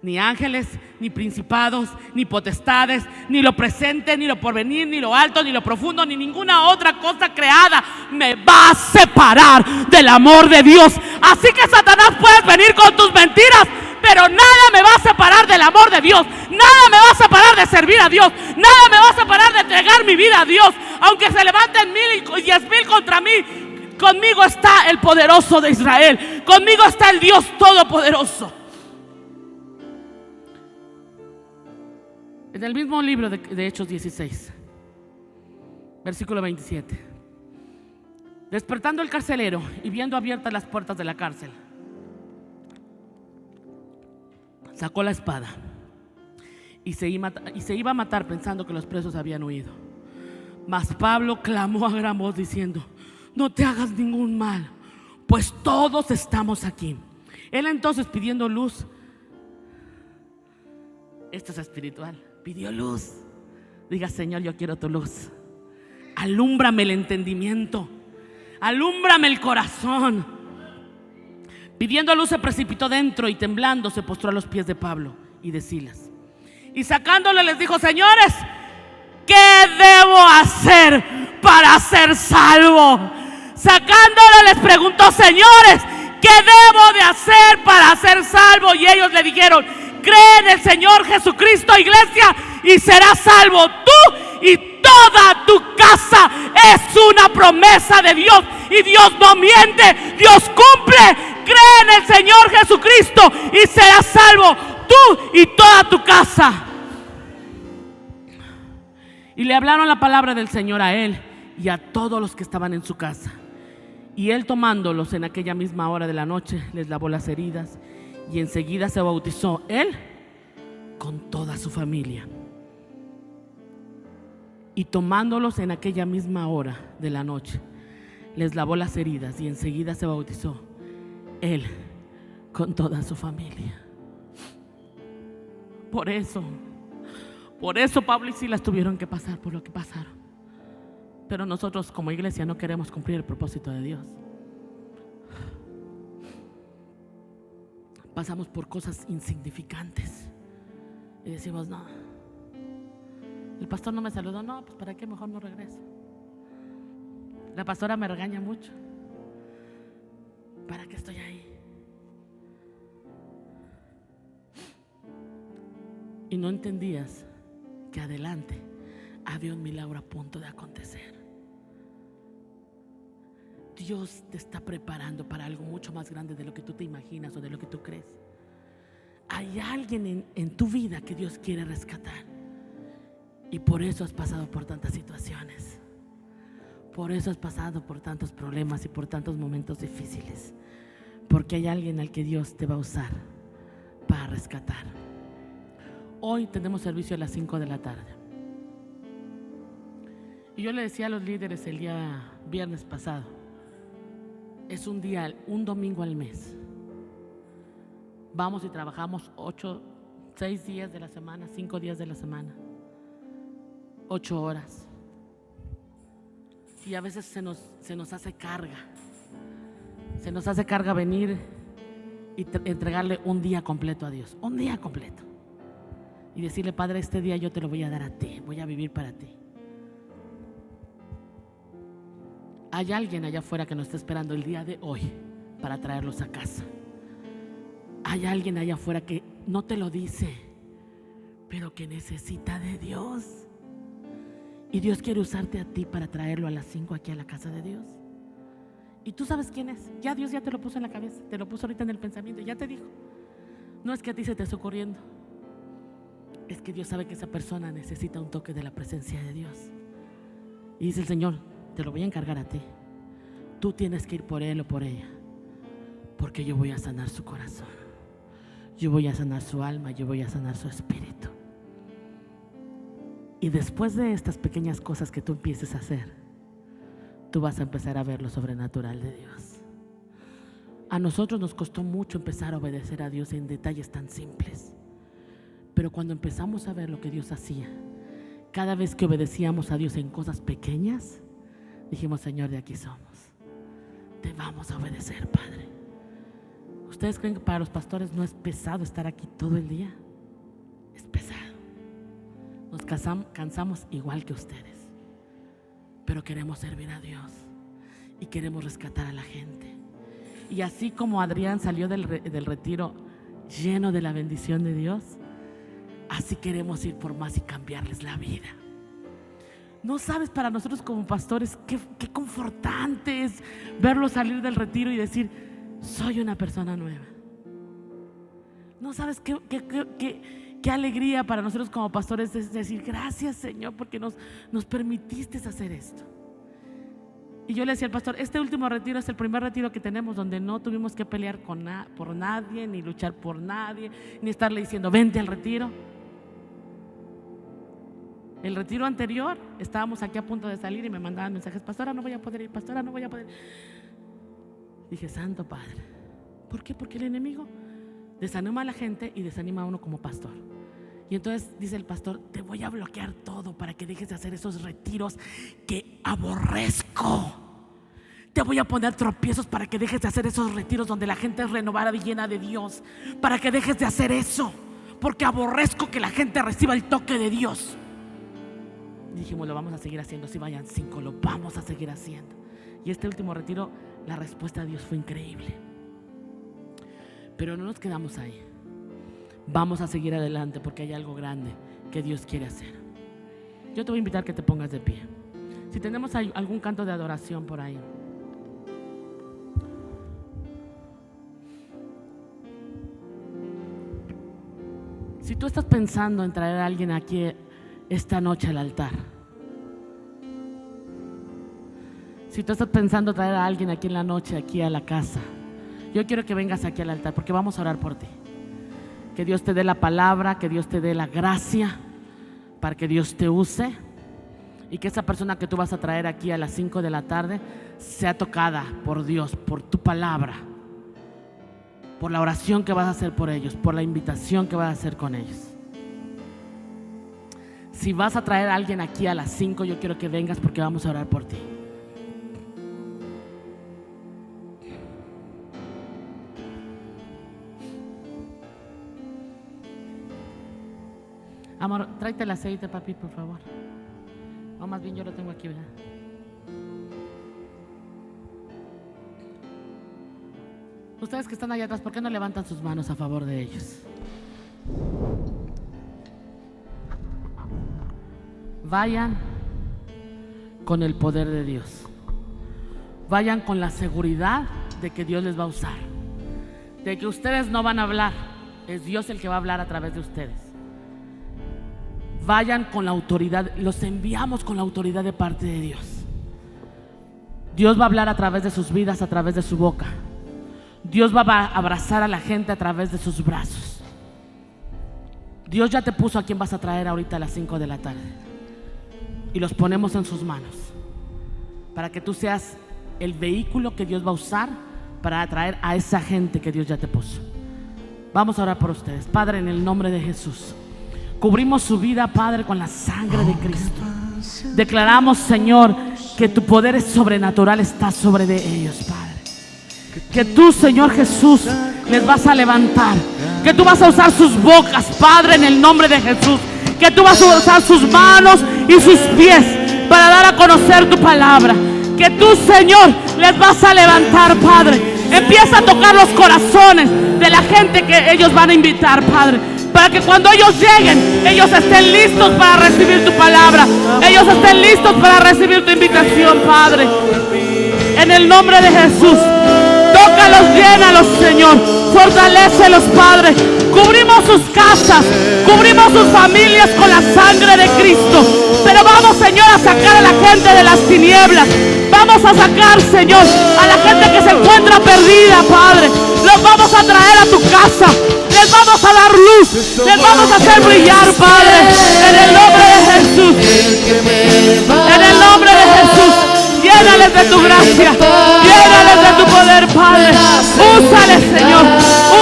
ni ángeles, ni principados, ni potestades, ni lo presente, ni lo porvenir, ni lo alto, ni lo profundo, ni ninguna otra cosa creada me va a separar del amor de Dios. Así que Satanás, puedes venir con tus mentiras, pero nada me va a separar del amor de Dios. Nada me va a separar de servir a Dios. Nada me va a separar de entregar mi vida a Dios. Aunque se levanten 1000 y 10,000 contra mí, conmigo está el poderoso de Israel. Conmigo está el Dios todopoderoso. En el mismo libro de Hechos 16, versículo 27. Despertando el carcelero y viendo abiertas las puertas de la cárcel, sacó la espada y se iba a matar pensando que los presos habían huido. Mas Pablo clamó a gran voz diciendo: no te hagas ningún mal, pues todos estamos aquí. Él entonces, pidiendo luz, esto es espiritual, pidió luz. Diga: Señor, yo quiero tu luz. Alúmbrame el entendimiento, alúmbrame el corazón. Pidiendo luz, se precipitó dentro y temblando se postró a los pies de Pablo y de Silas, y sacándole les dijo: señores, ¿qué debo hacer para ser salvo? Sacándole les preguntó: señores, ¿qué debo de hacer para ser salvo? Y ellos le dijeron: cree en el Señor Jesucristo, iglesia, y serás salvo tú y toda tu casa. Es una promesa de Dios y Dios no miente, Dios cumple. Cree en el Señor Jesucristo y serás salvo tú y toda tu casa. Y le hablaron la palabra del Señor a él y a todos los que estaban en su casa. Y él, tomándolos en aquella misma hora de la noche, les lavó las heridas y enseguida se bautizó, él con toda su familia. Y tomándolos en aquella misma hora de la noche, les lavó las heridas y enseguida se bautizó, él con toda su familia. Por eso Pablo y Silas tuvieron que pasar por lo que pasaron. Pero nosotros como iglesia no queremos cumplir el propósito de Dios. Pasamos por cosas insignificantes y decimos: no, el pastor no me saludó, no, pues para qué, mejor no regreso. La pastora me regaña mucho, ¿para qué estoy ahí? Y no entendías que adelante había un milagro a punto de acontecer. Dios te está preparando para algo mucho más grande de lo que tú te imaginas o de lo que tú crees. Hay alguien en tu vida que Dios quiere rescatar, y por eso has pasado por tantas situaciones, por eso has pasado por tantos problemas y por tantos momentos difíciles, porque hay alguien al que Dios te va a usar para rescatar. Hoy tenemos servicio a las 5 de la tarde. Y yo le decía a los líderes el día viernes pasado: es un domingo al mes. Vamos y trabajamos 6 días de la semana, 5 días de la semana, 8 horas. Y a veces se nos hace carga. Se nos hace carga venir y entregarle un día completo a Dios. Un día completo. Y decirle: Padre, este día yo te lo voy a dar a ti, voy a vivir para ti. Hay alguien allá afuera que nos está esperando el día de hoy para traerlos a casa. Hay alguien allá afuera que no te lo dice, pero que necesita de Dios. Y Dios quiere usarte a ti para traerlo a las 5 aquí a la casa de Dios. Y tú sabes quién es. Ya Dios ya te lo puso en la cabeza, te lo puso ahorita en el pensamiento, ya te dijo. No es que a ti se te esté ocurriendo, es que Dios sabe que esa persona necesita un toque de la presencia de Dios. Y dice el Señor: te lo voy a encargar a ti. Tú tienes que ir por él o por ella, porque yo voy a sanar su corazón, yo voy a sanar su alma, yo voy a sanar su espíritu. Y después de estas pequeñas cosas que tú empieces a hacer, tú vas a empezar a ver lo sobrenatural de Dios. A nosotros nos costó mucho empezar a obedecer a Dios en detalles tan simples, pero cuando empezamos a ver lo que Dios hacía, cada vez que obedecíamos a Dios en cosas pequeñas, dijimos: Señor, de aquí somos, te vamos a obedecer, Padre. ¿Ustedes creen que para los pastores no es pesado estar aquí todo el día? Es pesado. Nos cansamos igual que ustedes, pero queremos servir a Dios y queremos rescatar a la gente. Y así como Adrián salió del retiro lleno de la bendición de Dios, así queremos ir por más y cambiarles la vida. No sabes, para nosotros como pastores, qué confortante es verlos salir del retiro y decir: soy una persona nueva. No sabes qué Qué alegría para nosotros como pastores es decir, gracias Señor porque nos permitiste hacer esto. Y yo le decía al pastor, este último retiro es el primer retiro que tenemos donde no tuvimos que pelear por nadie, ni luchar por nadie, ni estarle diciendo vente al retiro. El retiro anterior estábamos aquí a punto de salir y me mandaban mensajes, pastora no voy a poder ir, pastora no voy a poder ir. Dije, Santo Padre, ¿por qué? Porque el enemigo desanima a la gente y desanima a uno como pastor. Y entonces dice el pastor, te voy a bloquear todo para que dejes de hacer esos retiros que aborrezco. Te voy a poner tropiezos para que dejes de hacer esos retiros donde la gente es renovada y llena de Dios, para que dejes de hacer eso, porque aborrezco que la gente reciba el toque de Dios. Y dijimos, lo vamos a seguir haciendo, si vayan 5, lo vamos a seguir haciendo. Y este último retiro, la respuesta de Dios fue increíble. Pero no nos quedamos ahí. Vamos a seguir adelante porque hay algo grande que Dios quiere hacer. Yo te voy a invitar que te pongas de pie. Si tenemos algún canto de adoración por ahí. Si tú estás pensando en traer a alguien aquí esta noche al altar, si tú estás pensando traer a alguien aquí en la noche, aquí a la casa, yo quiero que vengas aquí al altar porque vamos a orar por ti. Que Dios te dé la palabra, que Dios te dé la gracia para que Dios te use y que esa persona que tú vas a traer aquí a las 5 de la tarde sea tocada por Dios, por tu palabra, por la oración que vas a hacer por ellos, por la invitación que vas a hacer con ellos. Si vas a traer a alguien aquí a las 5, yo quiero que vengas porque vamos a orar por ti. Amor, tráete el aceite, papi, por favor. O más bien yo lo tengo aquí, ¿verdad? Ustedes que están allá atrás, ¿por qué no levantan sus manos a favor de ellos? Vayan con el poder de Dios. Vayan con la seguridad de que Dios les va a usar. De que ustedes no van a hablar, es Dios el que va a hablar a través de ustedes. Vayan con la autoridad, los enviamos con la autoridad de parte de Dios. Dios va a hablar a través de sus vidas, a través de su boca. Dios va a abrazar a la gente a través de sus brazos. Dios ya te puso a quien vas a traer ahorita a las 5 de la tarde. Y los ponemos en sus manos para que tú seas el vehículo que Dios va a usar para atraer a esa gente que Dios ya te puso. Vamos a orar por ustedes. Padre, en el nombre de Jesús, cubrimos su vida, Padre, con la sangre de Cristo. Declaramos, Señor, que tu poder sobrenatural está sobre de ellos, Padre. Que tú, Señor Jesús, les vas a levantar. Que tú vas a usar sus bocas, Padre, en el nombre de Jesús. Que tú vas a usar sus manos y sus pies para dar a conocer tu palabra. Que tú, Señor, les vas a levantar, Padre. Empieza a tocar los corazones de la gente que ellos van a invitar, Padre, para que cuando ellos lleguen, ellos estén listos para recibir tu palabra. Ellos estén listos para recibir tu invitación, Padre. En el nombre de Jesús, tócalos, llénalos, Señor. Fortalécelos, Padre. Cubrimos sus casas, cubrimos sus familias con la sangre de Cristo. Pero vamos, Señor, a sacar a la gente de las tinieblas. Vamos a sacar, Señor, a la gente que se encuentra perdida, Padre. Los vamos a traer a tu casa. Les vamos a dar luz, les vamos a hacer brillar, Padre. En el nombre de Jesús. En el nombre de Jesús. Llénales de tu gracia, llénales de tu poder, Padre. Úsales, Señor,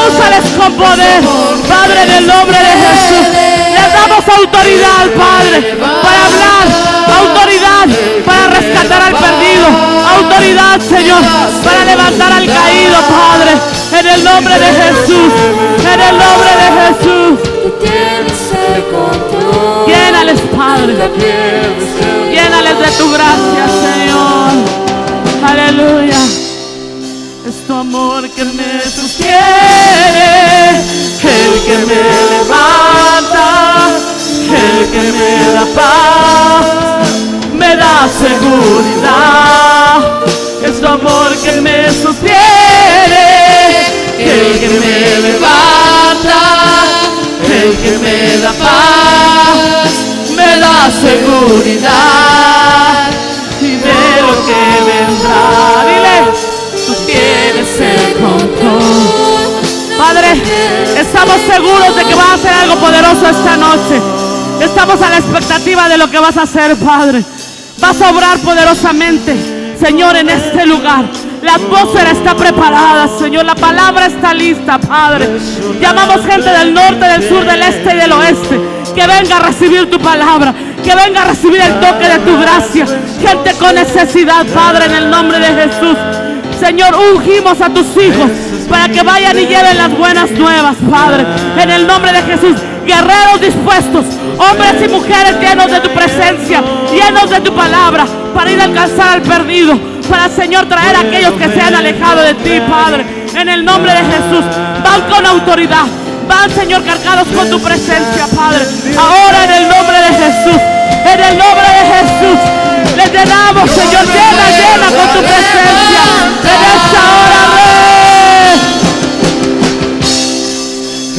úsales con poder, Padre, en el nombre de Jesús. Les damos autoridad, Padre, para hablar, autoridad para rescatar al perdido, autoridad, Señor, para levantar al caído, Padre, en el nombre de Jesús, en el nombre de Jesús. Llénales, Padre, llénales de tu gracia, Señor. Aleluya. Es tu amor que me sostiene, el que me levanta, el que me da paz, me da seguridad. Es tu amor que me sostiene, el que me levanta, el que me seguridad y de lo que vendrá. Dile, tú tienes el control. Padre, estamos seguros de que vas a hacer algo poderoso esta noche. Estamos a la expectativa de lo que vas a hacer, Padre. Vas a obrar poderosamente, Señor, en este lugar. La atmósfera está preparada, Señor. La palabra está lista, Padre. Llamamos gente del norte, del sur, del este y del oeste, que venga a recibir tu palabra, que venga a recibir el toque de tu gracia. Gente con necesidad, Padre, en el nombre de Jesús. Señor, ungimos a tus hijos para que vayan y lleven las buenas nuevas, Padre, en el nombre de Jesús. Guerreros dispuestos, hombres y mujeres llenos de tu presencia, llenos de tu palabra, para ir a alcanzar al perdido, para, Señor, traer a aquellos que se han alejado de ti, Padre, en el nombre de Jesús. Van con autoridad, van, Señor, cargados con tu presencia, Padre. Ahora, en el nombre de Jesús, en el nombre de Jesús, les llenamos, Señor, llena con tu presencia en esta hora, Rey.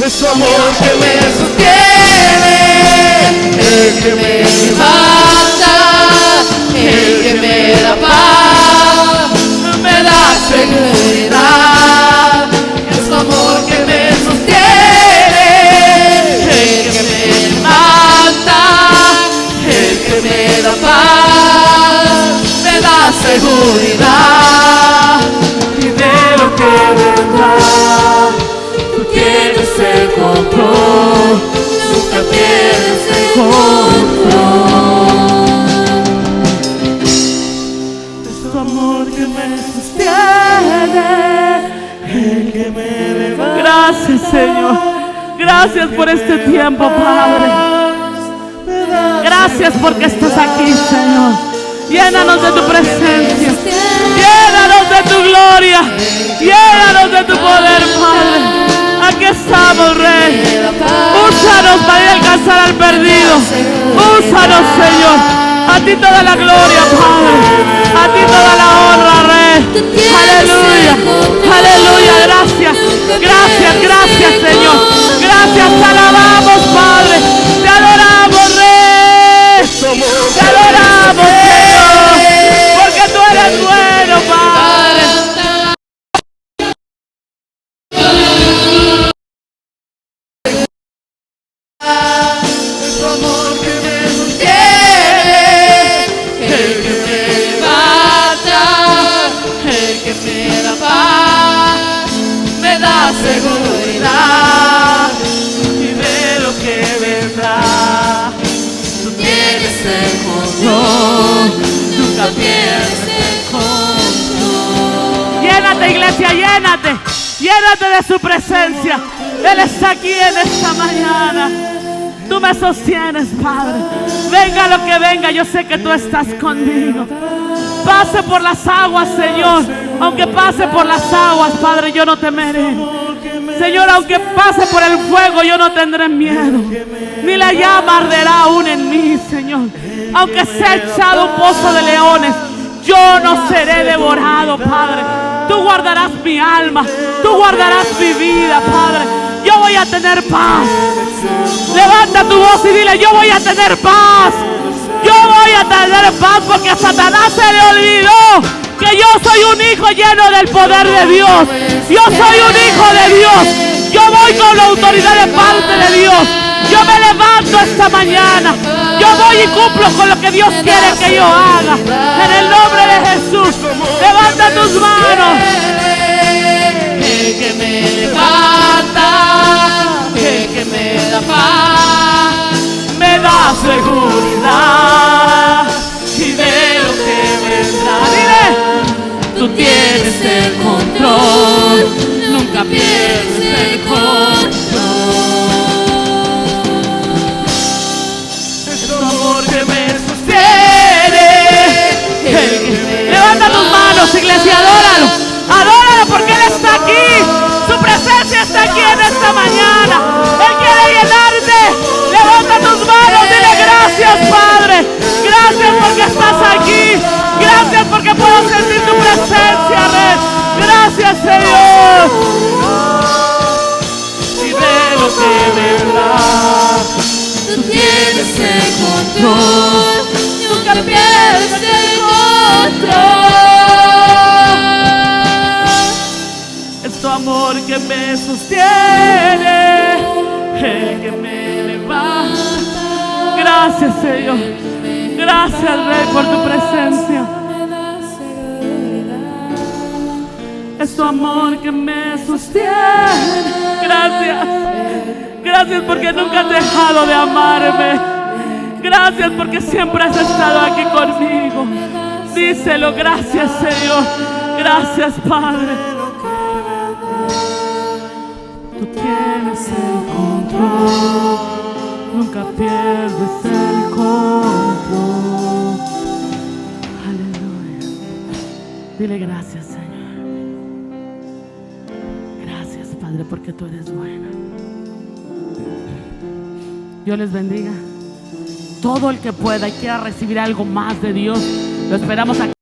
Es tu amor que me sostiene, el que me levanta, el que me da paz, me da seguridad. Es tu amor que me sostiene, el que me levanta, el que me da paz, me da seguridad y de lo que vendrá. Tienes el control, nunca tienes el control. Es tu amor que me sostiene, el que me levanta. Gracias, Señor. Gracias por este tiempo, Padre. Gracias porque estás aquí, Señor. Llénanos de tu presencia, llénanos de tu gloria, llénanos de tu poder, Padre. Aquí estamos, Rey. Úsanos para ir a alcanzar al perdido. Úsanos, Señor. A ti toda la gloria, Padre. A ti toda la honra, Rey. Aleluya. Aleluya. Gracias. Gracias, gracias, Señor. Gracias. Te alabamos, Padre. Te adoramos, Rey. Te adoramos, Señor. Porque tú eres bueno, Padre. Seguridad y de lo que vendrá. Tú tienes el control, nunca pierdes el control. Llénate, iglesia, llénate. Llénate de su presencia. Él está aquí en esta mañana. Tú me sostienes, Padre. Venga lo que venga, yo sé que tú estás conmigo. Pase por las aguas, Señor. Aunque pase por las aguas, Padre, yo no temeré. Señor, aunque pase por el fuego, yo no tendré miedo. Ni la llama arderá aún en mí, Señor. Aunque sea echado un pozo de leones, yo no seré devorado, Padre. Tú guardarás mi alma, tú guardarás mi vida, Padre. Yo voy a tener paz. Levanta tu voz y dile, yo voy a tener paz. Yo voy a tener paz porque a Satanás se le olvidó que yo soy un hijo lleno del poder de Dios. Yo soy un hijo de Dios. Yo voy con la autoridad de parte de Dios. Yo me levanto esta mañana. Yo voy y cumplo con lo que Dios quiere que yo haga. En el nombre de Jesús, levanta tus manos. El que me levanta, el que me da paz, me da seguridad y de lo que vendrá. Dile, tú tienes el control, nunca pierdes el control. Es tu amor que me sostiene. levanta tus manos, iglesia, adóralo. Adóralo porque Él está aquí. Su presencia está aquí en esta mañana. Él quiere llenarte. Levanta tus manos, dile gracias, Padre. Gracias porque estás aquí. Gracias porque puedo sentir tu presencia, Rey. Gracias, Señor. Y de lo que vendrá, tú tienes tienes el control, nunca pierdes el control. Es tu amor que me sostiene, el que me levanta. Gracias, Señor. Gracias, Rey, por tu presencia. Es tu amor que me sostiene. Gracias. Gracias porque nunca has dejado de amarme. Gracias porque siempre has estado aquí conmigo. Díselo. Gracias, Señor. Gracias, Padre. Tú tienes el control. Nunca pierdes el control. Aleluya. Dile gracias, Señor. Gracias, Padre, porque tú eres bueno. Dios les bendiga. Todo el que pueda y quiera recibir algo más de Dios, lo esperamos aquí.